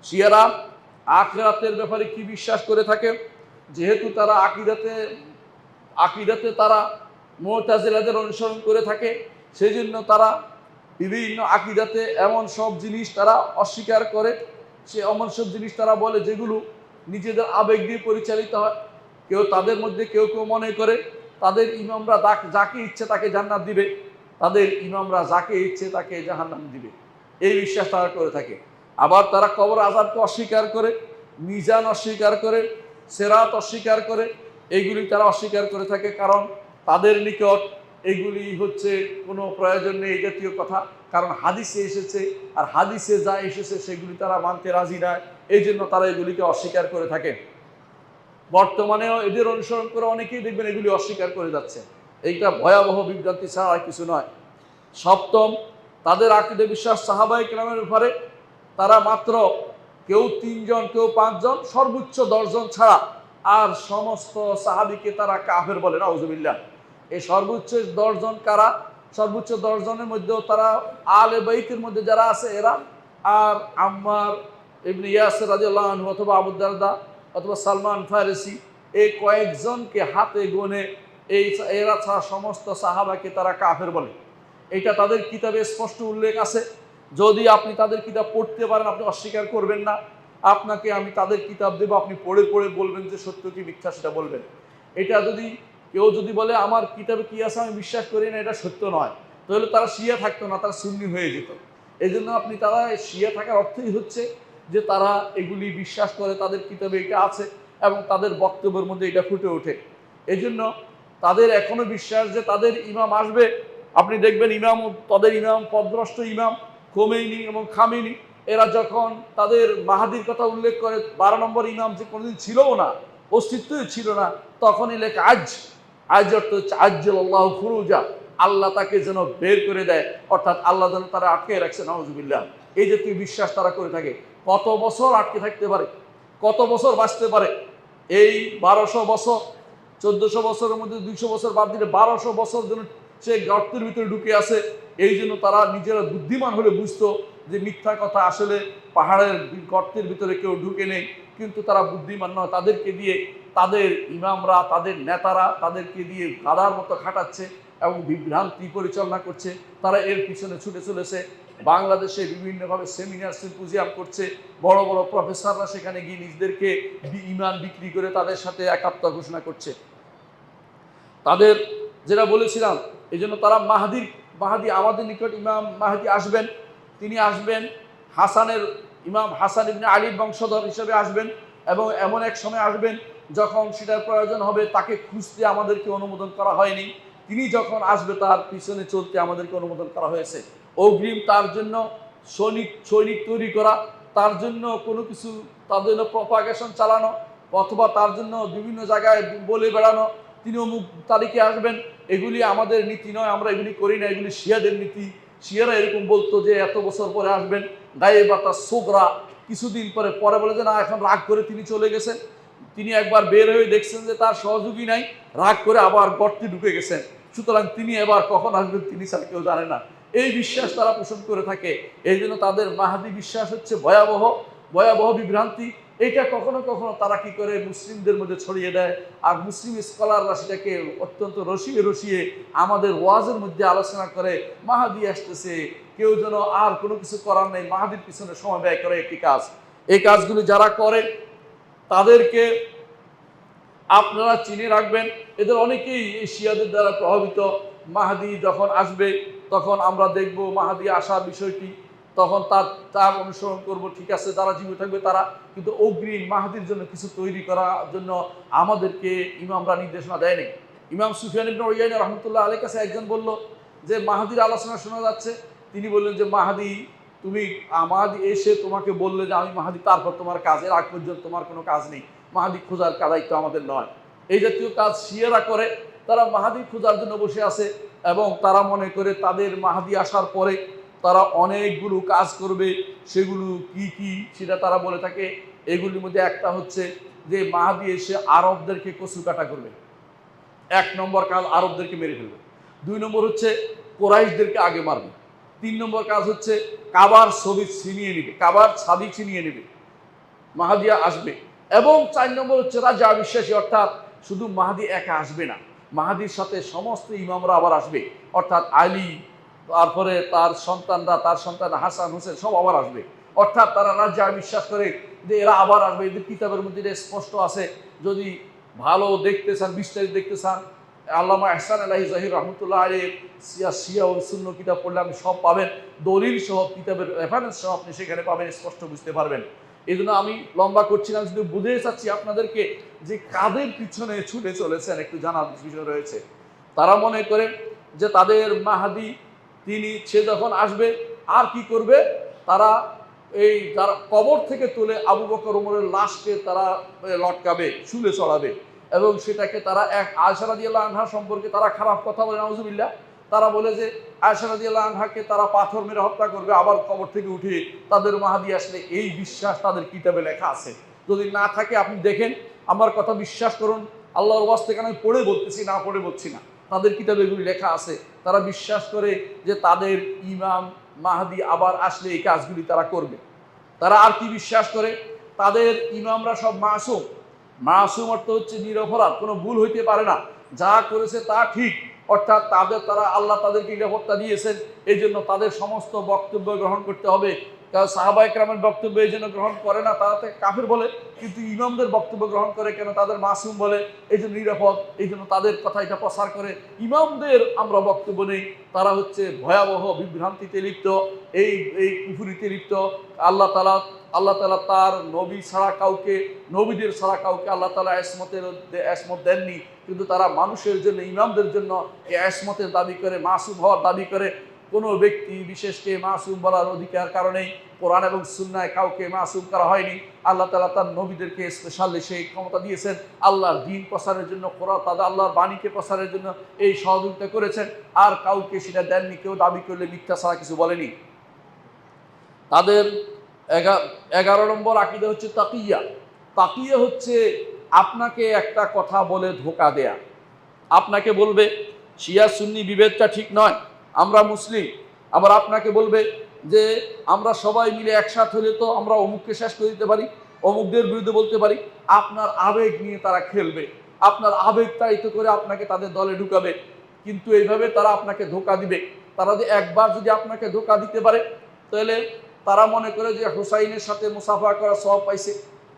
শিয়ারা আখিরাতের ব্যাপারে কি বিশ্বাস করে থাকে? যেহেতু তারা আকিদাতে তারা মুতাজিলাদের অনুসরণ করে থাকে, সেই জন্য তারা বিভিন্ন আকিদাতে এমন সব জিনিস তারা অস্বীকার করে, এমন সব জিনিস তারা বলে যেগুলো নিজেদের আবেগ দিয়ে পরিচালিত হয়। তাদের মধ্যে কেউ মনে করে তাদের ইমামরা যাকে ইচ্ছে তাকে জান্নাত দিবে, তাদের ইমামরা যাকে ইচ্ছে তাকে জাহান্নাম দিবে, এই বিশ্বাস তারা করে থাকে। আবার তারা কবর আযাবকে অস্বীকার করে, মিজান অস্বীকার করে, সিরাত অস্বীকার করে, এইগুলি তারা অস্বীকার করে থাকে। কারণ তাদের নিকট এগুলি হচ্ছে কোনো প্রয়োজন নেই এই জাতীয় কথা, কারণ হাদিসে এসেছে, আর হাদিসে যা এসেছে সেগুলি তারা মানতে রাজি নয়, এই জন্য তারা এগুলিকে অস্বীকার করে থাকে। বর্তমানেও এদের অনুসরণ করে অনেকেই দেখবেন এগুলি অস্বীকার করে যাচ্ছে। এইটা ভয়াবহ বিভ্রান্তি ছাড়া আর কিছু নয়। সপ্তম, তাদের আকীদা বিশ্বাস সাহাবায়ে কেরামের ব্যাপারে তারা মাত্র কেউ 3 জন, কেউ 5 জন, সর্বোচ্চ 10 জন ছাড়া আর সমস্ত সাহাবীকে তারা কাফের বলে, নাউজুবিল্লাহ। এই সর্বোচ্চ 10 জন কারা? সর্বোচ্চ 10 জনের মধ্যেও তারা আলে বাইতের মধ্যে যারা আছে এরা, আর আম্মার ইবনে ইয়াসির রাদিয়াল্লাহু আনহু অথবা আবু দারদা অথবা সালমান ফারিসি, এই কয়েকজনকে হাতে গোনে এরা ছাড়া সমস্ত সাহাবাকে তারা কাফের বলে। এটা তাদের কিতাবে স্পষ্ট উল্লেখ আছে। যদি আপনি তাদের কিতাব পড়তে পারেন, আপনি অস্বীকার করবেন না। আপনাকে আমি তাদের কিতাব দেবো, আপনি পড়ে পড়ে বলবেন যে সত্য কি মিথ্যা সেটা বলবেন। এটা যদি কেউ বলে আমার কিতাবে কি আছে আমি বিশ্বাস করি না, এটা সত্য নয়, তাহলে তারা শিয়া থাকতো না, তারা সুন্নি হয়ে যেত। এই জন্য তারা শিয়া থাকার অর্থই হচ্ছে যে তারা এগুলি বিশ্বাস করে, তাদের কিতাবে এটা আছে এবং তাদের বক্তব্যের মধ্যে এটা ফুটে ওঠে। এই জন্য তাদের এখনো বিশ্বাস যে তাদের ইমাম আসবে। আপনি দেখবেন তাদের ইমাম পদভ্রষ্ট ইমাম খোমেনি এবং খামেনি, এরা যখন তাদের মাহাদির কথা উল্লেখ করে, 12 নম্বর ইমাম যে কোনোদিন ছিলও না, অস্তিত্বই ছিল না, তখনই লেখা আজ অর্থ হচ্ছে আজ্জালাল্লাহু ফুরুজা, আল্লাহ তাকে যেন বের করে দেয়, অর্থাৎ আল্লাহ যেন তারা আটকে রাখছে, নাউজুবিল্লাহ। এই জাতীয় বিশ্বাস তারা করে থাকে। কত বছর আটকে থাকতে পারে, কত বছর বাঁচতে পারে? এই 1200 বছর, 1400 বছরের মধ্যে 200 বছর বাদ দিলে 1200 বছর যেন সে গর্তের ভিতরে ঢুকে আছে। এই জন্য তারা নিজেরা বুদ্ধিমান হলে বুঝতো যে মিথ্যা কথা, আসলে পাহাড়ের গর্তের ভিতরে কেউ ঢুকে নেই, কিন্তু তারা বুদ্ধিমান নয়। তাদেরকে দিয়ে তাদের ইমামরা, তাদের নেতারা তাদেরকে দিয়ে গাধার মতো খাটাচ্ছে এবং বিভ্রান্তি পরিচালনা করছে। তারা এর পিছনে ছুটে চলেছে। বাংলাদেশে বিভিন্নভাবে সেমিনার সিম্পোজিয়াম করছে, বড় বড় প্রফেসররা সেখানে গিয়ে নিজেদেরকে ইমান বিক্রি করে তাদের সাথে একাত্ম ঘোষণা করছে। তাদের যেটা বলেছিলাম, এই জন্য তারা মাহাদি আমাদের নিকট ইমাম মাহাদি আসবেন, তিনি আসবেন ইমাম হাসান ইবনে আলীর বংশধর হিসেবে আসবেন, এবং এমন এক সময় আসবেন যখন সেটার প্রয়োজন হবে। তাকে খুঁজতে আমাদেরকে অনুমোদন করা হয়নি, তিনি যখন আসবে তার পিছনে চলতে আমাদেরকে অনুমোদন করা হয়েছে। অগ্রিম তার জন্য সৈনিক তৈরি করা, তার জন্য কোনো কিছু, তার জন্য প্রপাগেশন চালানো, অথবা তার জন্য বিভিন্ন জায়গায় বলে বেড়ানো তিনি অমুক তারিখে আসবেন, এগুলি আমাদের নীতি নয়, আমরা এগুলি করি না, এগুলি শিয়াদের নীতি। শিয়ারা এরকম বলতো যে এত বছর পরে আসবেন, গায়ে বাতা সোগরা, কিছুদিন পরে বলে যে না, এখন রাগ করে তিনি চলে গেছেন। তিনি একবার বের হয়ে দেখছেন যে তার সহযোগী নাই, রাগ করে আবার গর্তে ঢুকে গেছেন, সুতরাং তিনি এবার কখন আসবেন তিনি ছাড়া কেউ জানে না। এই বিশ্বাস তারা পোষণ করে থাকে। এই জন্য তাদের মাহাদি বিশ্বাস হচ্ছে ভয়াবহ বিভ্রান্তি। এটা কখনো কখনো তারা কি করে মুসলিমদের মধ্যে ছড়িয়ে দেয়, আর মুসলিম স্কলাররা সেটাকে অত্যন্ত রসিয়ে আমাদের ওয়াজের মধ্যে আলোচনা করে, মাহাদি আসতেছে, কেউ যেন আর কোনো কিছু করার নেই, মাহাদির পিছনে সময় ব্যয় করে একটি কাজ। এই কাজগুলি যারা করে তাদেরকে আপনারা চিনে রাখবেন। এদের অনেকেই এই শিয়াদের দ্বারা প্রভাবিত। মাহাদি যখন আসবে তখন আমরা দেখব মাহাদি আসার বিষয়টি, তখন তার অনুসরণ করব, ঠিক আছে, যারা জীবিত থাকবে তারা। কিন্তু অগ্রিম মাহাদির জন্য কিছু তৈরি করার জন্য আমাদেরকে ইমামরা নির্দেশনা দেয়নি। ইমাম সুফিয়ান ইবনে উয়াইনা রাহমাতুল্লাহ আলাইহির কাছে একজন বলল যে মাহাদির আলোচনা শোনা যাচ্ছে। তিনি বললেন যে মাহাদি এসে তোমাকে বললে যে আমি মাহাদি, তারপর তোমার কাজ, এর আগ পর্যন্ত তোমার কোনো কাজ নেই, মাহাদি খোঁজার দায়িত্ব আমাদের নয়। এই জাতীয় কাজ শিয়ারা করে। তারা মাহাদি খোঁজার জন্য বসে আছে এবং তারা মনে করে তাদের মাহাদি আসার পরে তারা অনেকগুলো কাজ করবে। সেগুলো কি সেটা তারা বলে থাকে। এগুলির মধ্যে একটা হচ্ছে যে মাহাদি এসে আরবদেরকে কচু কাটা করবে। 1 নম্বর কাজ, আরবদেরকে মেরে ফেলবে। 2 নম্বর হচ্ছে কোরাইশদেরকে আগে মারবে। 3 নম্বর কাজ হচ্ছে কাবার ছবি ছিনিয়ে নেবে, কাবার ছাবি ছিনিয়ে নেবে, মাহাদিয়া আসবে। এবং 4 নম্বর হচ্ছে রাজা বিশ্বাসী, অর্থাৎ শুধু মাহাদি একা আসবে না, মাহাদির সাথে সমস্ত ইমামরা আবার আসবে, অর্থাৎ আলী, তারপরে তার সন্তানরা, তার সন্তান হাসান হোসেন সব আবার আসবে। অর্থাৎ তারা রাজা বিশ্বাস করে যে এরা আবার আসবে। এদের কিতাবের মধ্যে স্পষ্ট আছে, যদি ভালো দেখতে চান, বিস্তারিত দেখতে চান, আল্লামা এহসান আলাহি জাহির রহমতুল্লাহ আলাইহির শিয়া ও সুন্নাহ কিতাব পড়লে আপনি সব পাবেন, দলিল সহ, কিতাবের রেফারেন্স সহ আপনি সেখানে পাবেন, স্পষ্ট বুঝতে পারবেন। এই জন্য আমি লম্বা করছি না, শুধু বুঝে চাচ্ছি আপনাদেরকে যে কাদের পিছনে ছুটে চলেছেন একটু জানার বিষয় রয়েছে। তারা মনে করে যে তাদের মাহাদি সে যখন আসবে আর কি করবে, তারা এই যারা কবর থেকে তুলে আবু বকর ওমরের লাশকে তারা লটকাবে, শুলে চড়াবে, এবং সেটাকে তারা আয়েশা রাদিয়াল্লাহু আনহা সম্পর্কে তারা খারাপ কথা বলে, নাউজুবিল্লাহ। তারা বলে যে আয়েশা রাদিয়াল্লাহু আনহাকে তারা পাথর মেরে হত্যা করবে, আবার কবর থেকে উঠে তাদের মাহাদি আসলে, এই বিশ্বাস তাদের কিতাবে লেখা আছে। যদি না থাকে আপনি দেখেন, আমার কথা বিশ্বাস করুন, আল্লাহর ওয়াস্তে, কেন আমি পড়ে বলতেছি, না পড়ে বলছি না, তাদের কিতাবে এগুলি লেখা আছে। তারা বিশ্বাস করে যে তাদের ইমাম মাহাদি আবার আসলে এই কাজগুলি তারা করবে। তারা আর কি বিশ্বাস করে, তাদের ইমামরা সব মাসুম। মাসুম অর্থ হচ্ছে নিরপরাধ, কোনো ভুল হইতে পারে না, যা করেছে তা ঠিক। অর্থাৎ তারা আল্লাহ তাদেরকে নিরাপত্তা দিয়েছেন, এই জন্য তাদের সমস্ত বক্তব্য গ্রহণ করতে হবে। কারণ সাহাবা ইকরামের বক্তব্য এই জন্য গ্রহণ করে না, তারা কাফির বলে, কিন্তু ইমামদের বক্তব্য গ্রহণ করে কেন, তাদের মাসুম বলে, এই জন্য নিরাপদ, এই জন্য তাদের কথা এটা প্রচার করে। ইমামদের আমরা বক্তব্য নেই, তারা হচ্ছে ভয়াবহ বিভ্রান্তিতে লিপ্ত, এই কুফুরিতে লিপ্ত। আল্লাহ তাআলা তার নবী ছাড়া কাউকে, নবীদের ছাড়া কাউকে আল্লাহ তাআলা এসমত দেননি, কিন্তু তারা মানুষের জন্য, ইমামদের জন্য এই এসমতের দাবি করে, মাসুম হওয়ার দাবি করে। কোনো ব্যক্তি বিশেষকে মাসুম বলার অধিকার কারণেই কোরআন এবং সুন্নায় কাউকে মাসুম করা হয়নি। আল্লাহ তাআলা তার নবীদেরকে স্পেশালি সেই ক্ষমতা দিয়েছেন, আল্লাহর দ্বীন প্রসারের জন্য, কোরআন, তাদের আল্লাহর বাণীকে প্রসারের জন্য এই সহযোগিতা করেছেন, আর কাউকে সেটা দেননি। কেউ দাবি করলে মিথ্যা ছাড়া কিছু বলেনি। তাদের 11 নম্বর আকীদা হচ্ছে তাকিয়া। তাকিয়া হচ্ছে আপনাকে একটা কথা বলে ধোঁকা দেয়া। আপনাকে বলবে শিয়া সুন্নি বিভেদটা ঠিক নয়, আমরা মুসলিম। আবার আপনাকে বলবে যে আমরা সবাই মিলে একসাথে হলে তো আমরা অমুককে শেষ করে দিতে পারি, অমুকদের বিরুদ্ধে বলতে পারি। আপনার আবেগ নিয়ে তারা খেলবে, আপনার আবেগ তাড়িত করে আপনাকে তাদের দলে ঢুকাবে। কিন্তু এইভাবে তারা আপনাকে ধোঁকা দিবে। তারা যে একবার যদি আপনাকে ধোঁকা দিতে পারে, তাহলে তারা মনে করে যে হুসাইনের সাথে মুসাফা করা সওয়াব পাইছে,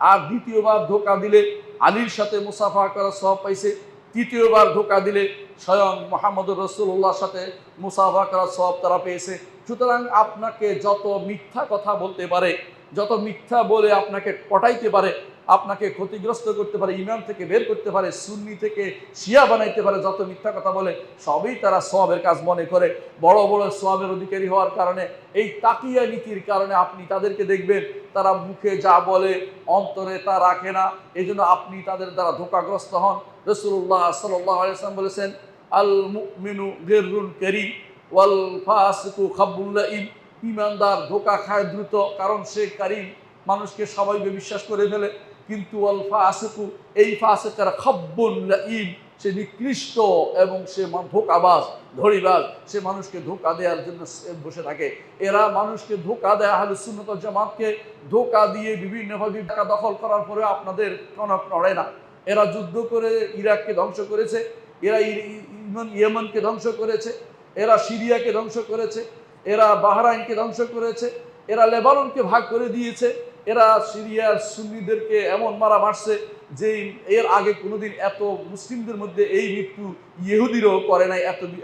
আর দ্বিতীয়বার ধোঁকা দিলে আলীর সাথে মুসাফা করা সওয়াব পাইছে, তৃতীয়বার ধোঁকা দিলে স্বয়ং মুহাম্মদুর রাসূলুল্লাহর সাথে মুসাফা করার সওয়াব তারা পেয়েছে। সুতরাং আপনাকে যত মিথ্যা কথা বলতে পারে, যত মিথ্যা বলে আপনাকে পটাইতে পারে, আপনাকে ক্ষতিগ্রস্ত করতে পারে, ইমাম থেকে বের করতে পারে, সুন্নি থেকে শিয়া বানাইতে পারে, যত মিথ্যা কথা বলে, সবই তারা সওয়াবের কাজ মনে করে। বড় বড় সওয়াবের অধিকারী হওয়ার কারণে, এই তাকিয়া নীতির কারণে আপনি তাদেরকে দেখবেন তারা মুখে যা বলে অন্তরে তা রাখে না। এই জন্য আপনি তাদের দ্বারা ধোঁকাগ্রস্ত হন। রাসূলুল্লাহ সাল্লাল্লাহু আলাইহি ওয়াসাল্লাম বলেছেন, আল মুমিনু গিররুল কারীম ওয়াল ফাসিকু খাব্বুল লাঈম। ঈমানদার ধোঁকা খায় দ্রুত, কারণ সে কারীম, মানুষকে স্বাভাবিক বিশ্বাস করে ফেলে। কিন্তু ওয়াল ফাসিকু, এই ফাসিকের খাব্বুল লাঈম, সে নিকৃষ্ট এবং সে ধোঁকাবাজ, ধড়িবাজ, সে মানুষকে ধোঁকা দেওয়ার জন্য বসে থাকে। এরা মানুষকে ধোঁকা দেয়, আহলে সুন্নাত ওয়াল জামাতকে ধোঁকা দিয়ে বিভিন্নভাবে দখল করার পরে আপনাদের টনক নড়ে না। এরা যুদ্ধ করে ইরাককে ধ্বংস করেছে, এরা ইয়েমেনকে ধ্বংস করেছে, এরা সিরিয়াকে ধ্বংস করেছে, এরা বাহরাইনকে ধ্বংস করেছে, এরা লেবাননকে ভাগ করে দিয়েছে, এরা সিরিয়ার সুন্নিদেরকে এমন মারছে যে এর আগে কোনোদিন এত মুসলিমদের মধ্যে এই মৃত্যু ইহুদিরও করে নাই।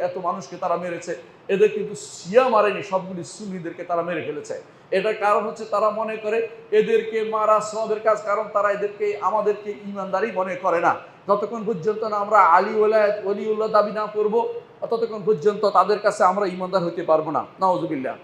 এত মানুষকে তারা মেরেছে। এদের কিন্তু শিয়া মারেনি, সবগুলি সুন্নিদেরকে তারা মেরে ফেলেছে। এটার কারণ হচ্ছে তারা মনে করে এদেরকে মারা সওয়াবের কাজ, কারণ তারা আমাদেরকে ঈমানদারই মনে করে না। যতক্ষণ পর্যন্ত না আমরা ওলিউল্লাহ দাবি না করবো, ততক্ষণ পর্যন্ত তাদের কাছে আমরা ঈমানদার হইতে পারবো না, নাউজুবিল্লাহ।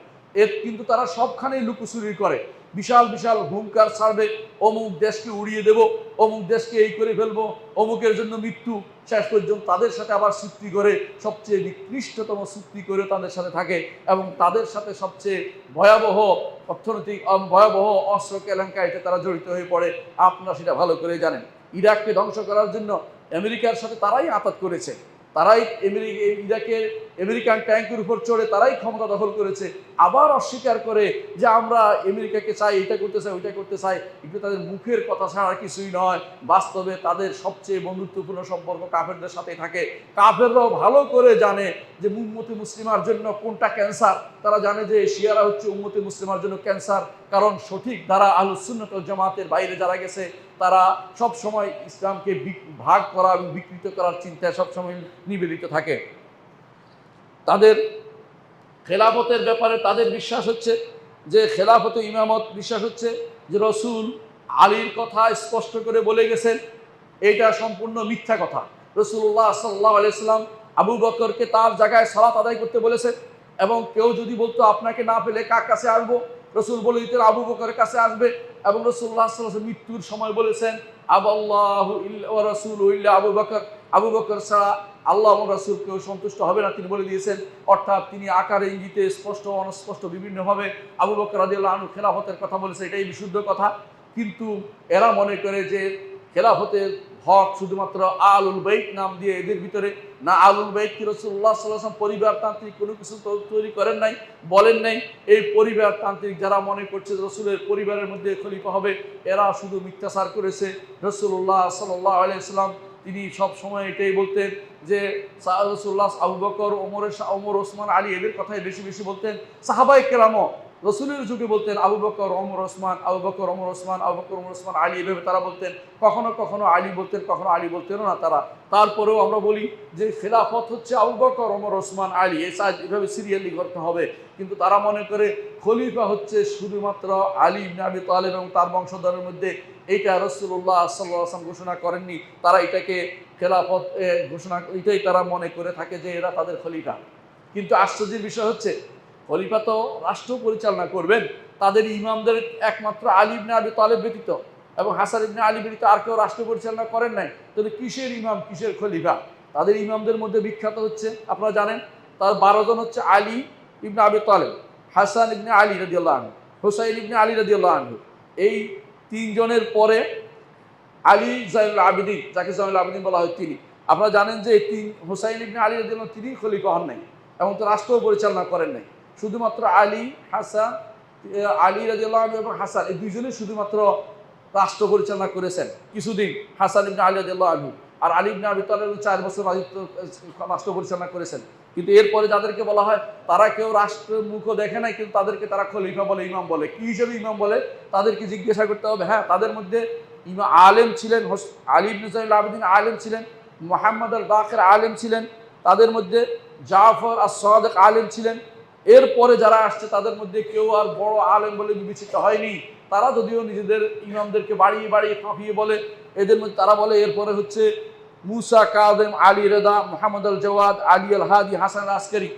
কিন্তু তারা সবখানেই লুকোচুরি করে, বিশাল বিশাল হুঙ্কার ছাড়বে, অমুক দেশকে উড়িয়ে দেব, অমুক দেশকে এই করে ফেলবো, অমুকের জন্য মৃত্যু। শেষ পর্যন্ত তাদের সাথে আবার চুক্তি করে, সবচেয়ে নিকৃষ্টতম চুক্তি করে তাদের সাথে থাকে, এবং তাদের সাথে সবচেয়ে ভয়াবহ অর্থনৈতিক ভয়াবহ অস্ত্র কেলেঙ্কারিতে তারা জড়িত হয়ে পড়ে। আপনারা সেটা ভালো করে জানেন। ইরাককে ধ্বংস করার জন্য আমেরিকার সাথে তারাই আঘাত করেছে। তারাই ইরাকের আমেরিকান ট্যাঙ্কের উপর চড়ে তারাই ক্ষমতা দখল করেছে, আবার অস্বীকার করে যে আমরা আমেরিকাকে চাই, এটা করতে চাই, ওইটা করতে চাই। এগুলো তাদের মুখের কথা ছাড়া কিছুই নয়। বাস্তবে তাদের সবচেয়ে বন্ধুত্বপূর্ণ সম্পর্ক কাফেরদের সাথে থাকে। কাফেররাও ভালো করে জানে যে উম্মতে মুসলিমার জন্য কোনটা ক্যান্সার। তারা জানে যে শিয়ারা হচ্ছে উম্মতে মুসলিমার জন্য ক্যান্সার, কারণ সঠিক দ্বারা আহলুস সুন্নাত ওয়াল জামাতের বাইরে যারা গেছে তারা সব সময় ইসলামকে ভাগ করা এবং বিকৃত করার চিন্তায় সবসময় নিবেদিত থাকে। তাদের খেলাফতের ব্যাপারে তাদের বিশ্বাস হচ্ছে যে খেলাফত ইমামত বিশ্বাস হচ্ছে যে রসুল আলীর কথা স্পষ্ট করে বলে গেছেন, এইটা সম্পূর্ণ মিথ্যা কথা। রসুল্লাহ সাল্লাল্লাহু আলাইহি সাল্লাম আবু বকরকে তার জায়গায় সালাত আদায় করতে বলেছেন, এবং কেউ যদি বলতো আপনাকে না পেলে কার কাছে আসবো, রসুল বলে দিতেন আবু বকরের কাছে আসবে। এবং রসুল্লাহ সাল্লাল্লাহু আলাইহি ওয়াসাল্লাম মৃত্যুর সময় বলেছেন আবাল্লাহু ইল্লা ওয়া রাসূলুহু ইল্লা আবু বকর, আবু বকর ছাড়া আল্লাহ এবং রাসূল কেউ সন্তুষ্ট হবে না, তিনি বলে দিয়েছেন। অর্থাৎ তিনি আকারে ইঙ্গিতে স্পষ্ট অনস্পষ্ট বিভিন্নভাবে আবু বকর রাদিয়াল্লাহু আনহু খেলাফতের কথা বলেছে, এটাই বিশুদ্ধ কথা। কিন্তু এরা মনে করে যে খেলাফতের হক শুধুমাত্র আলুল বাইত নাম দিয়ে এদের ভিতরে, না আলুল বাইত কি রাসূলুল্লাহ সাল্লাল্লাহু আলাইহি ওয়াসাল্লাম পরিবারতান্ত্রিক কোনো কিছু তৈরি করেন নাই, বলেন নাই। এই পরিবারতান্ত্রিক যারা মনে করছে রসুলের পরিবারের মধ্যে খলিফা হবে, এরা শুধু মিথ্যাচার করেছে। রাসূলুল্লাহ সাল্লাল্লাহু আলাইহি ওয়াসাল্লাম তিনি সব সময় এটাই বলতেন যে রাসূলুল্লাহ আবু বকর, ওমর, ওসমান, আলী এদের কথাই বেশি বেশি বলতেন। সাহাবায়ে কেরামও রসুলের যুগে বলতেন আবু বকর, ওমর, ওসমান, আবু বকর, ওমর, ওসমান, আবু বকর, ওমর, ওসমান, আলী, এভাবে তারা বলতেন। কখনো কখনো আলী বলতেন, কখনো আলী বলতেনও না তারা। তারপরেও আমরা বলি যে খেলাফত হচ্ছে আবু বকর, ওমর, ওসমান, আলী, এভাবে সিরিয়ালি করতে হবে। কিন্তু তারা মনে করে খলিফা হচ্ছে শুধুমাত্র আলী ইবনে আবি তালেব এবং তার বংশধরের মধ্যে। এইটা রাসূলুল্লাহ সাল্লাল্লাহু আলাইহি ওয়াসাল্লাম ঘোষণা করেননি। তারা এটাকে খেলাফত ঘোষণা, এটাই তারা মনে করে থাকে যে এরা তাদের খলিফা। কিন্তু আশ্চর্যের বিষয় হচ্ছে খলিফা তো রাষ্ট্র পরিচালনা করবেন, তাদের ইমামদের একমাত্র আলী ইবনে আবি তালেব ব্যতীত এবং হাসান ইবনে আলী ব্যতীত আর কেউ রাষ্ট্র পরিচালনা করেন নাই। তবে কিসের ইমাম, কিসের খলিফা? তাদের ইমামদের মধ্যে বিখ্যাত হচ্ছে, আপনারা জানেন, তার 12 জন হচ্ছে আলী ইবনে আবি তালেব, হাসান ইবনে আলী রাদিয়াল্লাহু আনহু, হুসাইন ইবনে আলী রাদিয়াল্লাহু আনহু। এই 3 জনের পরে আলী জাইনুল আবেদিন, যাকে জাইনুল আবেদিন বলা হয়, তিনি, আপনারা জানেন যে হুসাইন ইবনে আলী রাদিয়াল্লাহু আনহু তিনি খলিফা হন নাই এবং তো রাষ্ট্র পরিচালনা করেন নাই। শুধুমাত্র আলী রাদিয়াল্লাহু আনহু এবং হাসান এই দুইজনই শুধুমাত্র রাষ্ট্র পরিচালনা করেছেন কিছুদিন, হাসান ইবনে আলী রাদিয়াল্লাহু আনহু। আর আলী ইবনে আবি তালেব 4 বছর রাষ্ট্র পরিচালনা করেছেন। কিন্তু এরপরে যাদেরকে বলা হয় তারা কেউ রাষ্ট্রের মুখও দেখে নাই, কিন্তু তাদেরকে তারা খলিফা বলে, ইমাম বলে। কি হিসেবে ইমাম বলে তাদেরকে জিজ্ঞাসা করতে হবে। হ্যাঁ, তাদের মধ্যে ইমাম আলেম ছিলেন, আলী ইবনে জাইনুল আবেদিন আলেম ছিলেন, মুহাম্মদ আল বাকির আলেম ছিলেন, তাদের মধ্যে জাফর আস-সাদিক আলেম ছিলেন। এরপরে যারা আসছে তাদের মধ্যে কেউ আর বড় আলেম বলে বিবেচিত হয়নি। তারা যদিও নিজেদের ইমামদেরকে বাড়িয়ে বাড়িয়ে ফাঁপিয়ে বলে, এদের মধ্যে তারা বলে এরপরে হচ্ছে মুসা কাদেম, আলী রেদা, মোহাম্মদ আল জওয়াদ, আলী আল হাদি, হাসান আসকারি।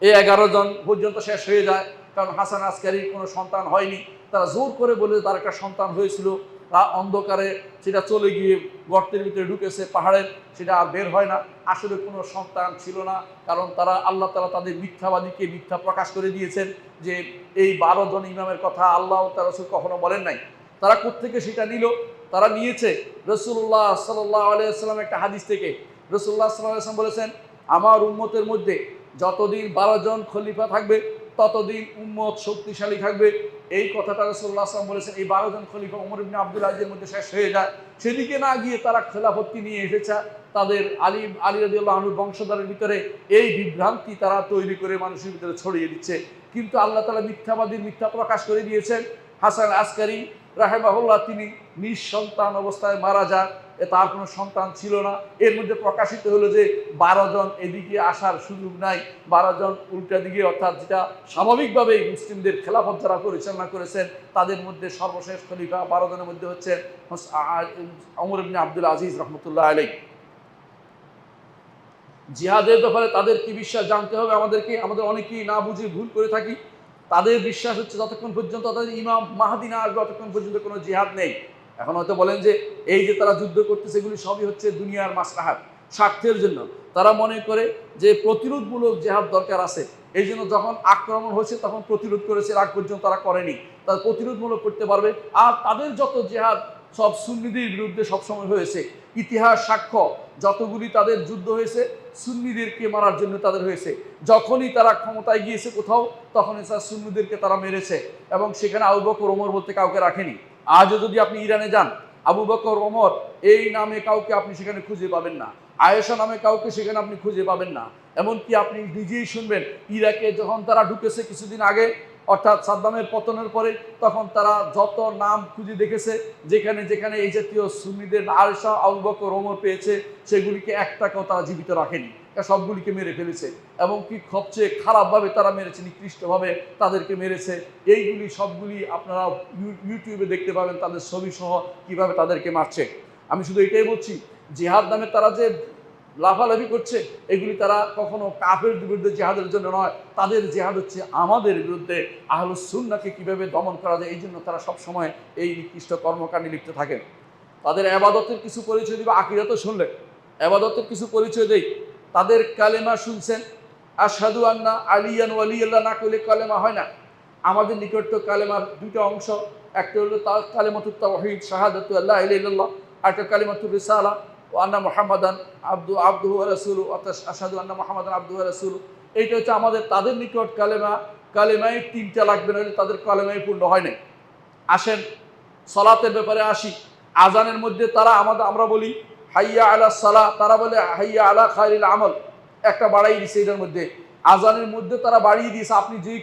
এই 11 জন পর্যন্ত শেষ হয়ে যায়, কারণ হাসান আসকারির কোনো সন্তান হয়নি। তারা জোর করে বলে তার একটা সন্তান হয়েছিল, তা অন্ধকারে সেটা চলে গিয়ে গর্তের ভিতরে ঢুকেছে পাহাড়ের, সেটা আর বের হয় না। আসলে কোনো সন্তান ছিল না, কারণ তারা আল্লাহ তাআলা তাদের মিথ্যাবাদীকে মিথ্যা প্রকাশ করে দিয়েছেন যে এই 12 জন ইমামের কথা আল্লাহ তার রাসূল কখনো বলেন নাই। তারা কোত্থেকে সেটা নিল? তারা নিয়েছে রাসূলুল্লাহ সাল্লাল্লাহু আলাইহি ওয়াসাল্লাম একটা হাদিস থেকে। রাসূলুল্লাহ সাল্লাল্লাহু আলাইহি ওয়াসাল্লাম বলেছেন, আমার উম্মতের মধ্যে যতদিন 12 জন খলিফা থাকবে ততদিন উম্মত শক্তিশালী থাকবে। এই কথাটা রাসূলুল্লাহ সাল্লাল্লাহু আলাইহি ওয়াসাল্লাম বলেছেন। এই 12 জন খলিফা ওমর ইবনে আব্দুল আজিজের মধ্যে শেষ হয়ে যায়। সেদিকে না গিয়ে তারা খেলাফতকে নিয়ে এসেছে তাদের আলী রাদিয়াল্লাহু আনহুর বংশধরের ভিতরে। এই বিভ্রান্তি তারা তৈরি করে মানুষের ভিতরে ছড়িয়ে দিচ্ছে। কিন্তু আল্লাহ তাআলা মিথ্যাবাদীর মিথ্যা প্রকাশ করে দিয়েছেন। হাসান আসকারি রাহিমাহুল্লাহ তিনি নিঃসন্তান অবস্থায় মারা যান, তার কোনো সন্তান ছিল না। এর মধ্যে প্রকাশিত হলো যে 12 জন এদিকে আসার সুযোগ নাই, 12 জন উল্টা দিকে, অর্থাৎ যেটা স্বাভাবিকভাবেই মুসলিমদের খেলাফত যারা পরিচালনা করেছেন তাদের মধ্যে সর্বশেষ খলিফা 12 জনের মধ্যে হচ্ছেন ওমর ইবনে আব্দুল আজিজ রাহমাতুল্লাহ আলাইহি। জিহাদের ব্যাপারে তাদের কি বিশ্বাস জানতে হবে আমাদেরকে। আমাদের অনেকেই না বুঝে ভুল করে থাকি। তাদের বিশ্বাস হচ্ছে যতক্ষণ পর্যন্ত তাদের ইমাম মাহদি না আসবে ততক্ষণ পর্যন্ত কোনো জিহাদ নেই। এখন হয়তো বলেন যে এই যে তারা যুদ্ধ করতেছে এগুলি সবই হচ্ছে দুনিয়ার মাসলাহাত, স্বার্থের জন্য। তারা মনে করে যে প্রতিরোধমূলক জিহাদ দরকার আছে, এই জন্য যখন আক্রমণ হয়েছে তখন প্রতিরোধ করেছে, আগ পর্যন্ত তারা করেনি। তারা প্রতিরোধমূলক করতে পারবে। আর তাদের যত জিহাদ সব সুন্নিদের বিরুদ্ধে সবসময় হয়েছে। ইতিহাস সাক্ষ্য যতগুলি তাদের যুদ্ধ হয়েছে সুন্নিদেরকে মারার জন্য তাদের হয়েছে। যখনই তারা ক্ষমতায় গিয়েছে কোথাও, তখনই তারা সুন্নিদেরকে তারা মেরেছে, এবং সেখানে আবু বকর ওমর বলতে কাউকে রাখেনি। আজও যদি আপনি ইরানে যান, আবু বকর ওমর এই নামে কাউকে আপনি সেখানে খুঁজে পাবেন না, আয়েশা নামে কাউকে সেখানে আপনি খুঁজে পাবেন না। এমনকি আপনি নিজেই শুনবেন, ইরাকে যখন তারা ঢুকেছে কিছুদিন আগে, অর্থাৎ সাদ্দামের পতনের পরে, তখন তারা যত নাম খুঁজে দেখেছে, যেখানে যেখানে এই জাতীয় সুন্নিদের আয়েশা আবু বকর ওমর পেয়েছে, সেগুলিকে একটাকেও তারা জীবিত রাখেনি, সবগুলিকে মেরে ফেলেছে। এবং কি সবচেয়ে খারাপভাবে তারা মেরেছে, নিকৃষ্টভাবে তাদেরকে মেরেছে। এইগুলি সবগুলি আপনারা ইউটিউবে দেখতে পাবেন, তাদের ছবি সহ কিভাবে তাদেরকে মারছে। আমি শুধু এটাই বলছি, জিহাদ নামে তারা যে লাফালাফি করছে, এগুলি তারা কখনো কাফের বিরুদ্ধে জিহাদের জন্য নয়, তাদের জিহাদ হচ্ছে আমাদের বিরুদ্ধে, আহলুস সুন্নাহকে কিভাবে দমন করা যায়, এই জন্য তারা সবসময় এই নিকৃষ্ট কর্মকাণ্ডে লিপ্ত থাকেন। তাদের ইবাদতের কিছু পরিচয় দিবে, আকীদা তো শুনলেন, ইবাদতের কিছু পরিচয় দেই। তাদের কালেমা শুনছেন, আশহাদু আন্না আলিয়ান ওয়ালিয়াল্লাহ না করলে কালেমা হয় না। আমাদের নিকট তো কালেমার দুটো অংশ, একটা হলো কালেমাতুত তাওহীদ, শাহাদাতু আল্লা ইলাহা ইল্লাল্লাহ, আর একটা কালেমাতুর রিসালা ও আন্না মুহাম্মাদান আবদুহু ওয়া রাসূলুহু, অর্থাৎ আশহাদু আন্না মুহাম্মাদান আবদুহু ওয়া রাসূলুহু। এইটা হচ্ছে আমাদের, তাদের নিকট কালেমা, কালেমায় তিনটা লাগবে, না হলে তাদের কালেমাই পূর্ণ হয় নাই। আসেন সালাতের ব্যাপারে আসি। আজানের মধ্যে তারা আমরা বলি হাইয়া আলা সালাহ, তারা বলে হাইয়া আলা খায়রিল আমল, একটা বাড়াই দিছে এটার মধ্যে। আজানের মধ্যে তারা বাড়িয়ে দিয়েছে। আপনি যে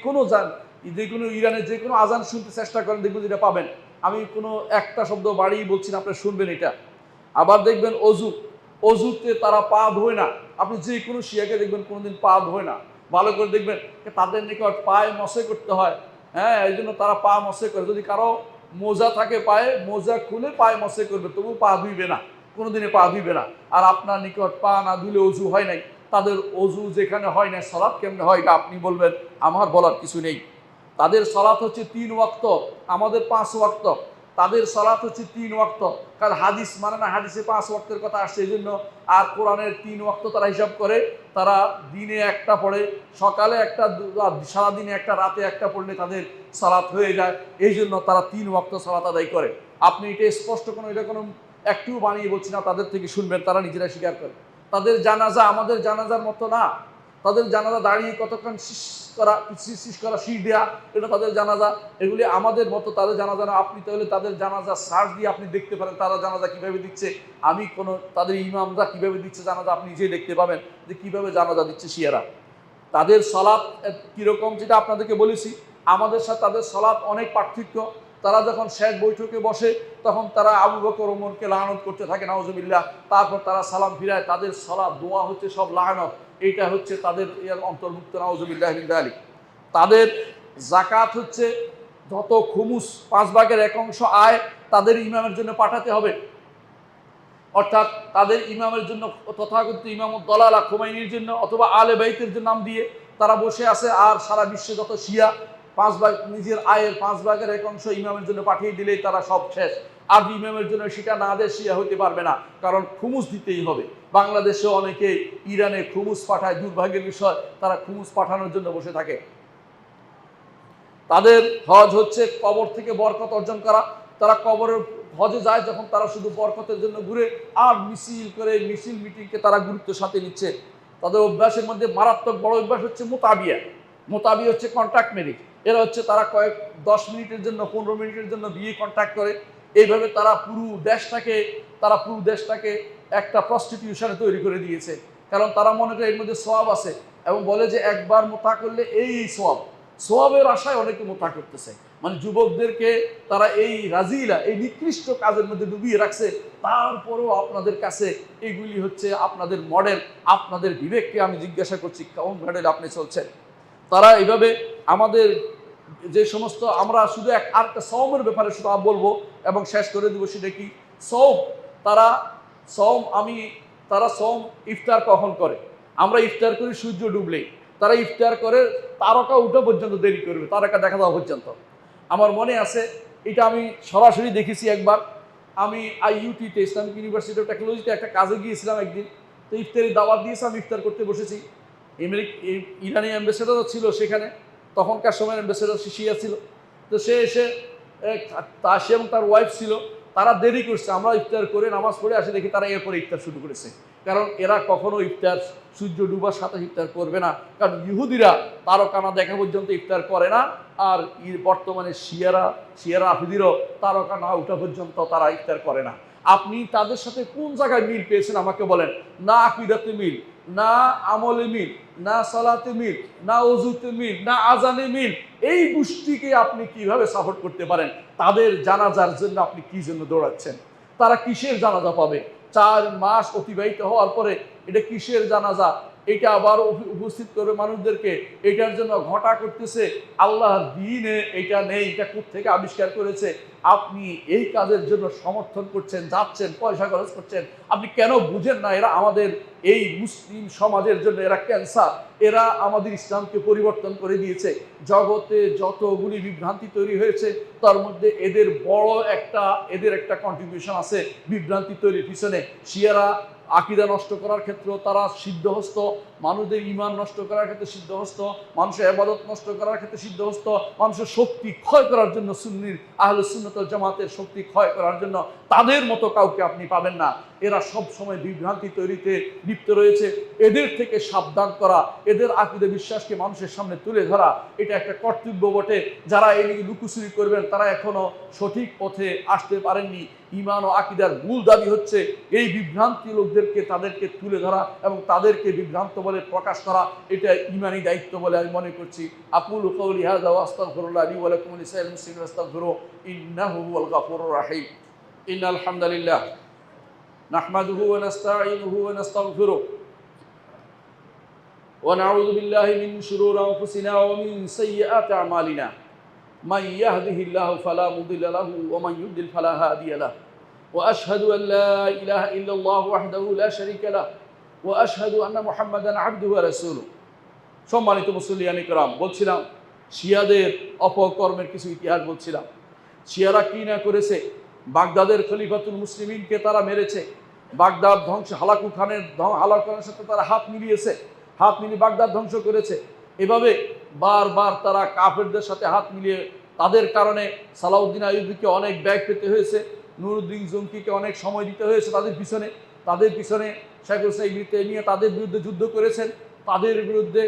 কোনো ইরানের যে কোনো আজান শুনতে চেষ্টা করেন, দেখবেন যেটা পাবেন। আমি কোনো একটা শব্দ বাড়িয়ে বলছি না, আপনি শুনবেন এটা। আবার দেখবেন অজুতে তারা পা ধোয় না। আপনি যে কোনো শিয়াকে দেখবেন কোনোদিন পা ধোয় না। ভালো করে দেখবেন, তাদের নিকট পায়ে মসে করতে হয়। হ্যাঁ, এই জন্য তারা পা মসে করে। যদি কারো মোজা থাকে পায়ে, মোজা খুলে পায়ে মসে করবে, তবু পা ধুইবে না, কোনোদিনে পা ধুইবে না। আর আপনার নিকট পা না ধুলে অজু হয় নাই। তাদের অজু যেখানে হয় না, সালাত কেমনে হয় এটা আপনি বলবেন, আমার বলার কিছু নেই। তাদের সালাত হচ্ছে 3 ওয়াক্ত, আমাদের 5 ওয়াক্ত। তাদের সালাত হচ্ছে 3 ওয়াক্ত, কারণ হাদিস মানে না, হাদিসে 5 ওয়াক্তের কথা আসছে এই জন্য। আর কোরআনের 3 ওয়াক্ত তারা হিসাব করে। তারা দিনে একটা পড়ে, সকালে একটা, সারাদিনে একটা, রাতে একটা পড়লে তাদের সালাত হয়ে যায়। এই জন্য তারা 3 ওয়াক্ত সালাত আদায় করে। আপনি এটা স্পষ্ট এটা কোনো একটু বানিয়ে বলছি না, তাদের থেকে শুনবেন, তারা নিজেরা স্বীকার করে। তাদের জানাজা আমাদের জানাজার মতো না। তাদের জানাজা দাঁড়িয়ে কতক্ষণ শীষ করা, শীষ দেওয়া, এটা তাদের জানাজা। এগুলি আমাদের মতো তাদের জানাজা না। আপনি তাহলে তাদের জানাজা সার্চ দিয়ে আপনি দেখতে পারেন তারা জানাজা কিভাবে দিচ্ছে। আমি তাদের ইমামরা কিভাবে দিচ্ছে জানাজা আপনি নিজেই দেখতে পাবেন, যে কিভাবে জানাজা দিচ্ছে শিয়ারা। তাদের সালাত কীরকম, যেটা আপনাদেরকে বলেছি। আমাদের সাথে তাদের সালাত অনেক পার্থক্য। তারা যখন শেষ বৈঠকে বসে, তখন তারা আবু বকর ওমরকে লানত করতে থাকে, নাউজুবিল্লাহ। তারপর তারা সালাম ফিরায়। তাদের সালাত দোয়া হচ্ছে সব লানত, এইটা হচ্ছে তাদের অন্তর্ভুক্ত, নাউজুবিল্লাহ মিন যালিক। তাদের যাকাত হচ্ছে যত খুমুস, 5 ভাগের 1 অংশ আয় তাদের ইমামের জন্য পাঠাতে হবে। অর্থাৎ তাদের ইমামের জন্য, তথাকথিত ইমামুদ দলালা খুমাইনির জন্য অথবা আলে বাইতের জন্য নাম দিয়ে তারা বসে আছে। আর সারা বিশ্বে যত শিয়া 5 ভাগ, নিজের আয়ের 5 ভাগের 1 অংশ ইমামের জন্য পাঠিয়ে দিলেই তারা সব শেষ। আর ইমামের জন্য সেটা না দিয়ে শিয়া হতে পারবে না, কারণ খুমুস দিতেই হবে। বাংলাদেশে অনেকে ইরানে খুমুস পাঠায়, দুর্ভাগ্যের বিষয়, তারা খুমুস পাঠানোর জন্য বসে থাকে। তাদের হজ হচ্ছে কবর থেকে বরকত অর্জন করা। তারা কবরের হজে যায় যখন, তারা শুধু বরকতের জন্য ঘুরে আর মিছিল করে, মিছিল মিটিংকে তারা গুরুত্বের সাথে নিচ্ছে। তাদের অভ্যাসের মধ্যে মারাত্মক বড় অভ্যাস হচ্ছে মোতাবিয়া হচ্ছে কন্ট্রাক্ট ম্যারেজ। এরা হচ্ছে তারা 10 মিনিটের জন্য, 15 মিনিটের জন্য বিয়ে কন্ট্রাক্ট করে। এইভাবে তারা পুরো দেশটাকে একটা প্রস্টিটিউশনে তৈরি করে দিয়েছে। কারণ তারা মনে করে এর মধ্যে সওয়াব আছে, এবং বলে যে একবার মোতা করলে এই সওয়াবের আশায় অনেকে মোতা করতেছে। মানে যুবকদেরকে তারা এই রাজিলা, এই নিকৃষ্ট কাজের মধ্যে ডুবিয়ে রাখছে। তারপরেও আপনাদের কাছে এইগুলি হচ্ছে আপনাদের মডেল। আপনাদের বিবেককে আমি জিজ্ঞাসা করছি, কেমন মডেল আপনি চলছেন? তারা এইভাবে আমাদের যে সমস্ত, আমরা শুধু আরেকটা সওমের ব্যাপারে শুধু বলবো এবং শেষ করে দেবো, সেটা কি সওম। তারা সওম ইফতার কখন করে? আমরা ইফতার করি সূর্য ডুবলেই। তারা ইফতার করে তারকা উঠা পর্যন্ত দেরি করবে, তারকা দেখা দেওয়া পর্যন্ত। আমার মনে আছে, এটা আমি সরাসরি দেখেছি একবার। আমি IUT-তে, ইসলামিক ইউনিভার্সিটি অফ টেকনোলজিতে একটা কাজে গিয়েছিলাম একদিন। তো ইফতারি দাওয়াত দিয়েছে, আমি ইফতার করতে বসেছি। ইরানি অ্যাম্বাসেডারও ছিল সেখানে, তখনকার সময় অ্যাম্বাসেডার শিয়া ছিল। তো সে এসে, সে এবং তার ওয়াইফ ছিল। তারা দেরি করছে, আমরা ইফতার করে নামাজ পড়ে আসি দেখি তারা এরপরে ইফতার শুরু করেছে। কারণ এরা কখনো ইফতার সূর্য ডুবার সাথে ইফতার করবে না, কারণ ইহুদিরা তারকানা দেখা পর্যন্ত ইফতার করে না। আর বর্তমানে শিয়ারা আফিদিরও তারকা না উঠা পর্যন্ত তারা ইফতার করে না। আপনি তাদের সাথে কোন জায়গায় মিল পেয়েছেন আমাকে বলেন? না আকীদাতে মিল, না আমলে মিল, না সালাতে মিল, না ওযুতে মিল, না আজানে মিল। এই গোষ্ঠীকে আপনি কিভাবে সাপোর্ট করতে পারেন? তাদের জানাজার জন্য আপনি কি জন্য দৌড়াচ্ছেন? তারা কিসের জানাজা পাবে? 4 মাস অতিবাহিত হওয়ার পরে এটা কিসের জানাজা? এটা আবার উপস্থিত করবে মানুষদেরকে, এটার জন্য ঘটা করতেছে। আল্লাহর দ্বীনে এটা নেই, এটা কোত্থেকে আবিষ্কার করেছে? আপনি এই কাজের জন্য সমর্থন করছেন, যাচ্ছেন, পয়সা খরচ করছেন। আপনি কেন বুঝেন না এরা আমাদের এই মুসলিম সমাজের জন্য এরা ক্যান্সার। এরা আমাদের ইসলামকে পরিবর্তন করে দিয়েছে। জগতে যতগুলি বিভ্রান্তি তৈরি হয়েছে তার মধ্যে এদের একটা কন্ট্রিবিউশন আছে বিভ্রান্তি তৈরির পিছনে। শিয়ারা আকীদা নষ্ট করার ক্ষেত্রে তারা সিদ্ধহস্ত, মানুষদের ঈমান নষ্ট করার ক্ষেত্রে সিদ্ধহস্ত, মানুষের ইবাদত নষ্ট করার ক্ষেত্রে সিদ্ধহস্ত, মানুষের শক্তি ক্ষয় করার জন্য সুন্নির আহলে সুন্নাত ওয়াল জামাতের শক্তি ক্ষয় করার জন্য তাদের মতো কাউকে আপনি পাবেন না। এরা সব সময় বিভ্রান্তি তৈরিতে লিপ্ত রয়েছে। এদের থেকে সাবধান করা, এদের আকীদা বিশ্বাসকে মানুষের সামনে তুলে ধরা, এটা একটা কর্তব্য বটে। যারা এই নিয়ে লুকোচুরি করবেন তারা এখনো সঠিক পথে আসতে পারেননি। ঈমান ও আকীদার মূল দাবি হচ্ছে এই বিভ্রান্তি লোকদেরকে তাদেরকে তুলে ধরা এবং তাদেরকে বিভ্রান্ত বলে প্রকাশ করা। এটা ঈমানি দায়িত্ব বলে আমি মনে করছি। আকুলু কাওলি হাযা ওয়া আস্তাগফিরুল্লাহ লি ওয়া লাকুম ওয়া লিসাইরিল মুসলিমিন ফাস্তাগফিরুহু ইন্নাহু হুয়াল গাফুরুর রাহিম। ইন্নাল হামদালিল্লাহ নাহমাদুহু ওয়া নাস্তাঈনুহু ওয়া নাস্তাগফিরুহু ওয়া নাউযু বিল্লাহি মিন শুরুরি আনফুসিনা ওয়া মিন সাইয়্যাতি আমালিনা। من يهده الله فلا مضل له ومن يضلل فلا هادي له واشهد ان لا اله الا الله وحده لا شريك له واشهد ان محمدا عبده ورسوله। সম্মানিত মুসল্লিয়ান ইকরাম, বলছিলাম শিয়াদের অপকর্মের কিছু ইতিহাস বলছিলাম। শিয়ারা কি না করেছে? বাগদাদের খলিফাতুল মুসলিমিনকে তারা মেরেছে। বাগদাদ ধ্বংস, হালাকু খানের সাথে তারা হাত মিলিয়ে বাগদাদ ধ্বংস করেছে। এভাবে বারবার তারা কাফেরদের সাথে হাত মিলিয়ে, তাদের কারণে সালাউদ্দিন আইয়ুবীকে অনেক ব্যাগ পেতে হয়েছে, নুরুদ্দিন জঙ্কিকে অনেক সময় দিতে হয়েছে তাদের পিছনে শেখ হোসেন ইবনে তাইমিয়া তাদের বিরুদ্ধে যুদ্ধ করেছেন। তাদের বিরুদ্ধে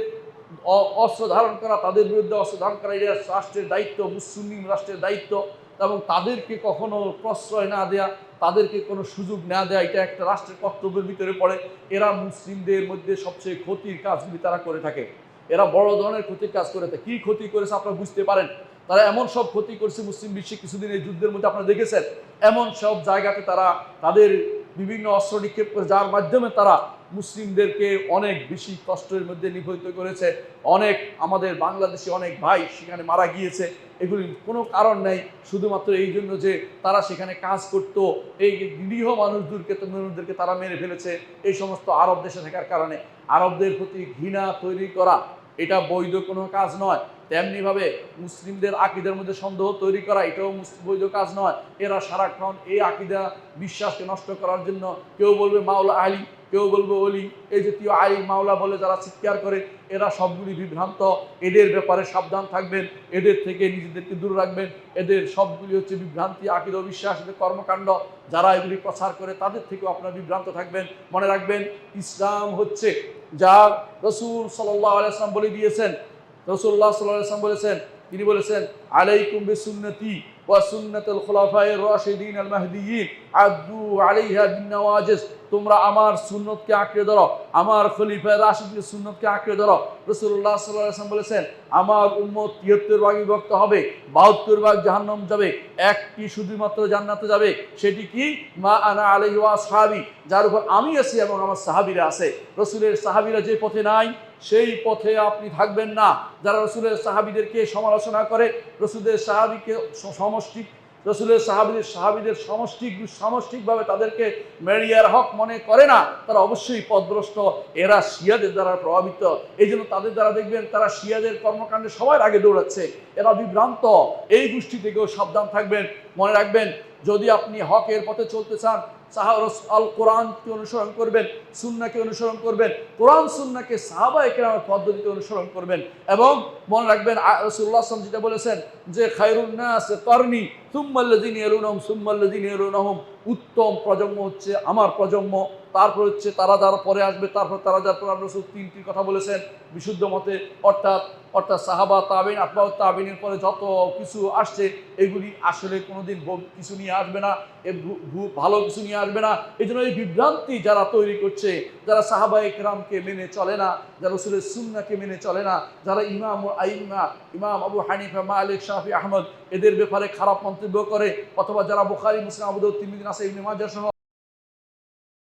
অস্ত্র ধারণ করা এটা রাষ্ট্রের দায়িত্ব, মুসলিম রাষ্ট্রের দায়িত্ব। এবং তাদেরকে কখনো প্রশ্রয় না দেয়া, তাদেরকে কোনো সুযোগ না দেয়া, এটা একটা রাষ্ট্রের কর্তব্যের ভিতরে পড়ে। এরা মুসলিমদের মধ্যে সবচেয়ে ক্ষতির কাজগুলি তারা করে থাকে। এরা বড় ধরনের ক্ষতির কাজ করে থাকে। কি ক্ষতি করেছে আপনারা বুঝতে পারেন? তারা এমন সব ক্ষতি করেছে মুসলিম বিশ্বে কিছুদিন এই যুদ্ধের মধ্যে আপনারা দেখেছেন। এমন সব জায়গাতে তারা তাদের বিভিন্ন অস্ত্র নিক্ষেপ করে, যার মাধ্যমে তারা মুসলিমদেরকে অনেক বেশি কষ্টের মধ্যে নিপতিত করেছে। অনেক আমাদের বাংলাদেশি অনেক ভাই সেখানে মারা গিয়েছে। এগুলির কোনো কারণ নেই, শুধুমাত্র এই জন্য যে তারা সেখানে কাজ করত। এই নিরীহ মানুষদেরকে তারা মেরে ফেলেছে এই সমস্ত আরব দেশে থাকার কারণে। আরবদের প্রতি ঘৃণা তৈরি করা এটা বৈধ কোনো কাজ নয়। তেমনিভাবে মুসলিমদের আকীদার মধ্যে সন্দেহ তৈরি করা এটাও বৈধ কাজ নয়। এরা সারাক্ষণ এই আকীদা বিশ্বাসকে নষ্ট করার জন্য, কেউ বলবে মাওলা আলী, কেউ বলবে অলি, এই জাতীয় আলী মাওলা বলে যারা চিৎকার করে, এরা সবগুলি বিভ্রান্ত। এদের ব্যাপারে সাবধান থাকবেন, এদের থেকে নিজেদেরকে দূরে রাখবেন। এদের সবগুলি হচ্ছে বিভ্রান্তি, আকীদা বিশ্বাস, এদের কর্মকাণ্ড। যারা এগুলি প্রচার করে তাদের থেকেও আপনারা বিভ্রান্ত থাকবেন। মনে রাখবেন, ইসলাম হচ্ছে যা রাসূল সাল্লাল্লাহু আলাইহি ওয়াসাল্লাম বলে দিয়েছেন। রাসূলুল্লাহ সাল্লাল্লাহু আলাইহি ওয়াসাল্লাম বলেছেন, তিনি বলেছেন আলাইকুম বিসুন্নতি ওয়া সুন্নাতুল খুলাফায়ে রাশিদিন আল মাহদিয়িন আদু আলাইহা বিন-নওয়াজিজ। তোমরা আমার সুন্নতকে আঁকড়ে ধরো, আমার খলিফায়ে রাশিদের সুন্নতকে আঁকড়ে ধরো। রাসূলুল্লাহ সাল্লাল্লাহু আলাইহি ওয়াসাল্লাম বলেছেন, আমার উম্মত ৭৩ ভাগে বিভক্ত হবে, ৭২ ভাগ জাহান্নাম যাবে, একটি শুধুমাত্র জান্নাতে যাবে। সেটি কি? মা আনা আলাইহি ওয়া আসহাবি, যার উপর আমি আছি এবং আমার সাহাবীরা আছে। রাসূলের সাহাবীরা যে পথে নাই সেই পথে আপনি থাকবেন না। যারা রাসূলের সাহাবীদেরকে সমালোচনা করে, রাসূলের সাহাবীদের সামষ্টিকভাবে তাদেরকে মেরিয়ার হক মনে করে না, তারা অবশ্যই পথভ্রষ্ট। এরা শিয়াদের দ্বারা প্রভাবিত। এই জন্য তাদের দ্বারা দেখবেন তারা শিয়াদের কর্মকাণ্ডে সবার আগে দৌড়াচ্ছে। এরা বিভ্রান্ত। এই গোষ্ঠী থেকেও সাবধান থাকবেন। মনে রাখবেন, যদি আপনি হকের পথে চলতে চান, আল কোরআনকে অনুসরণ করবেন, সুন্নাহকে অনুসরণ করবেন, কোরআন সুন্নাহকে সাহাবায়ে কেরামের পদ্ধতিতে অনুসরণ করবেন। এবং মনে রাখবেন রাসূলুল্লাহ সাল্লাল্লাহু আলাইহি ওয়াসাল্লাম যেটা বলেছেন যে খায়রুন নাস করনি সুম্মাল্লাযীনা ইয়ালুনাহুম সুম্মাল্লাযীনা ইয়ালুনাহুম, উত্তম প্রজন্ম হচ্ছে আমার প্রজন্ম, তারপর হচ্ছে তারা যারা পরে আসবে, তারপর তারা যারা পরে আসবে। রাসূল তিনটি কথা বলেছেন বিশুদ্ধ মতে, অর্থাৎ সাহাবা, তাবেঈন, আতবাউ তাবেঈনের পরে যত কিছু আসছে এগুলি আসলে কোনোদিন কিছু নিয়ে আসবে না, ভালো কিছু নিয়ে আসবে না। এই জন্য এই বিভ্রান্তি যারা তৈরি করছে, যারা সাহাবায়ে কেরামকে মেনে চলে না, যারা রাসূলের সুন্নাহকে মেনে চলে না, যারা ইমাম আবু হানিফা, মালিক, শাফি, আহমদ এদের ব্যাপারে খারাপ মন্তব্য করে, অথবা যারা বুখারী, মুসলিম, আবু দাউদ, তিরমিজি, নাসাঈ, ইবনে মাজাহ সহ